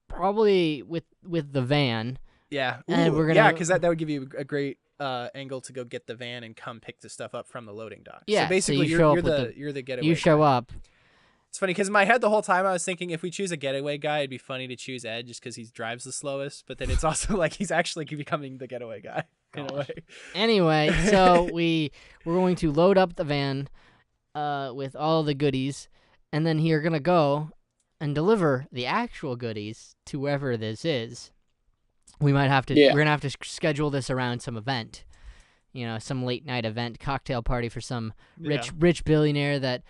probably with the van. Yeah. And Ooh, we're gonna- yeah, because that would give you a great angle to go get the van and come pick the stuff up from the loading dock. Yeah, So so basically, you show you're up with the getaway You show guy. up. It's funny because in my head the whole time I was thinking if we choose a getaway guy, it'd be funny to choose Ed just because he drives the slowest. But then it's also like he's actually becoming the getaway guy in a way. Anyway, so we're going to load up the van with all the goodies, and then you're gonna go and deliver the actual goodies to wherever this is. We might have to. Yeah. We're gonna have to schedule this around some event. Some late night event, cocktail party for some rich billionaire that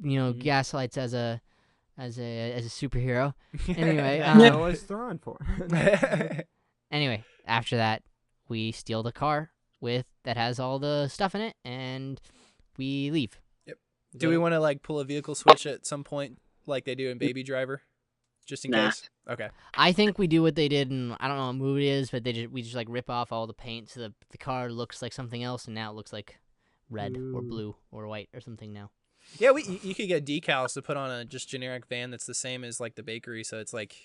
gaslights as a superhero. Anyway, Noah's throwing for. Anyway, after that, we steal the car that has all the stuff in it, and we leave. Do we want to like pull a vehicle switch at some point, like they do in Baby Driver, just in case? Okay. I think we do what they did in, I don't know what movie it is, but we just like rip off all the paint so the car looks like something else, and now it looks like red or blue or white or something now. Yeah, you could get decals to put on a just generic van that's the same as like the bakery, so it's like,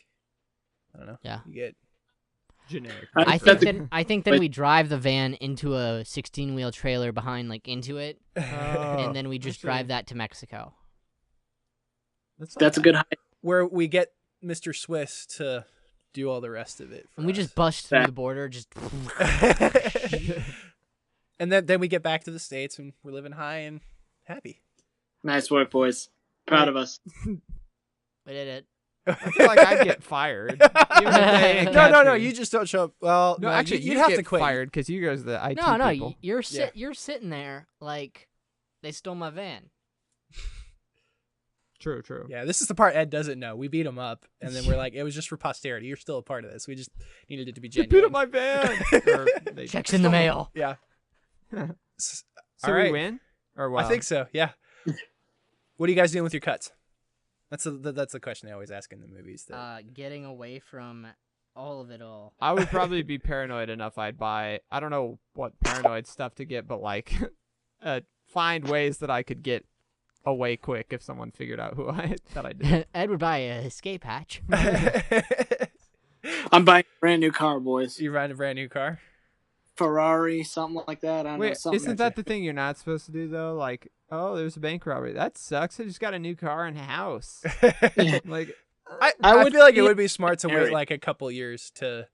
I don't know. Yeah. You get Generic. I think then we drive the van into a 16-wheel trailer behind into it, and then we just drive that to Mexico. That's a good height. where we get Mr. Swiss to do all the rest of it. And we us. just bust through the border, just. And then we get back to the States and we're living high and happy. Nice work, boys. Proud of us. We did it. I feel like I'd get fired. Even if they didn't catch No, me. you just don't show up. Well, No, actually, you'd you have get to quit. fired because you guys are the IT No, people. you're sitting there like they stole my van. True. Yeah, this is the part Ed doesn't know. We beat him up, and then we're like, it was just for posterity. You're still a part of this. We just needed it to be You genuine. beat up my van. Or they Checks in the mail. Yeah. So All we right. win? Or what? I think so. Yeah. What are you guys doing with your cuts? That's the question they always ask in the movies. Getting away from all of it all. I would probably be paranoid enough I'd buy, I don't know what paranoid stuff to get, but like find ways that I could get away quick if someone figured out that I did. Ed would buy a escape hatch. I'm buying a brand new car, boys. You ride a brand new car? Ferrari, something like that. I don't know. Wait, Something isn't that the thing you're not supposed to do though? Like, oh, there's a bank robbery. That sucks. I just got a new car and a house. Like, I would feel like it be would be smart to wait married. like a couple years to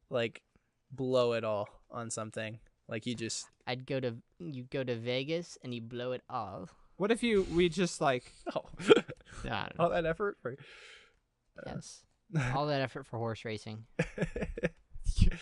like blow it all on something. Like you You go to Vegas and you blow it all. What if we just like? Oh. Yeah, I don't All that effort for. Yes. All that effort for horse racing.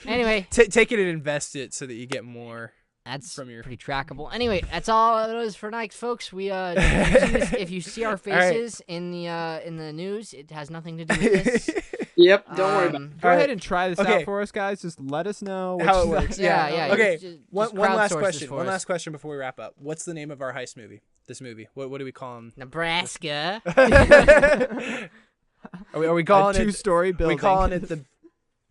Anyway, take it and invest it so that you get more. That's from your... pretty trackable. Anyway, that's all it is for tonight, folks. We if you see our faces in the news, it has nothing to do with this. Yep, don't worry about it. Go ahead and try this out for us, guys. Just let us know how it works. Yeah. Okay, just one last question. One last question before we wrap up. What's the name of our heist movie? This movie. What do we call him? Nebraska. Are we calling it a two-story building? Are we calling it the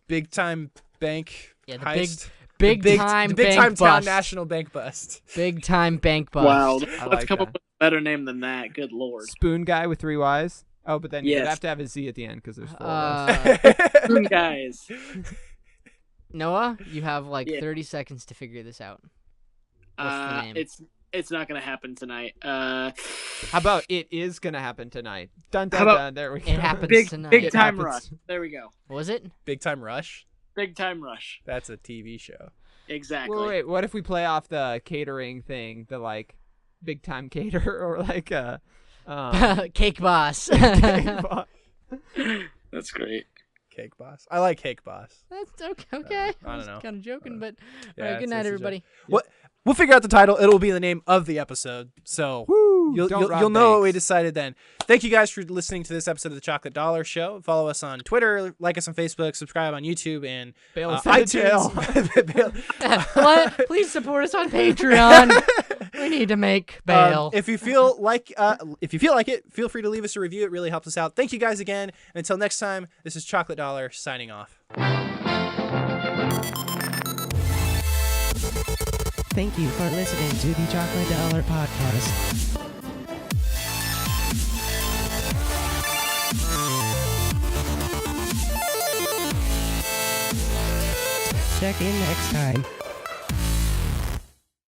Big Time Bank heist? Big time Town bust. National Bank Bust. Big time bank bust. Wow, I let's like come that. up with a better name than that. Good lord. Spoon Guy with 3 Y's. Oh, but then you'd Yes. have to have a Z at the end because there's 4 of us. Spoon guys. Noah, you have like Yeah. 30 seconds to figure this out. What's the name? It's not gonna happen tonight. How about it is gonna happen tonight? Dun dun How about- dun. There we go. It happens tonight. Big It Time happens. Rush. There we go. What was it? Big Time Rush. Big Time Rush. That's a TV show. Exactly. Wait, what if we play off the catering thing, the like big time cater or like Cake Boss. That's great. Cake Boss. I like Cake Boss. That's okay. I don't was know. kind of joking, but Yeah, all right, good it's night, a joke. everybody. We'll figure out the title. It'll be the name of the episode. So you'll know what we decided then. Thank you guys for listening to this episode of the Chocolate Dollar Show. Follow us on Twitter, like us on Facebook, subscribe on YouTube, and Bail us out of jail. iTunes. Please support us on Patreon. We need to make bail. If you feel like it, feel free to leave us a review. It really helps us out. Thank you guys again. And until next time, this is Chocolate Dollar signing off. Thank you for listening to the Chocolate Dollar Podcast. Check in next time.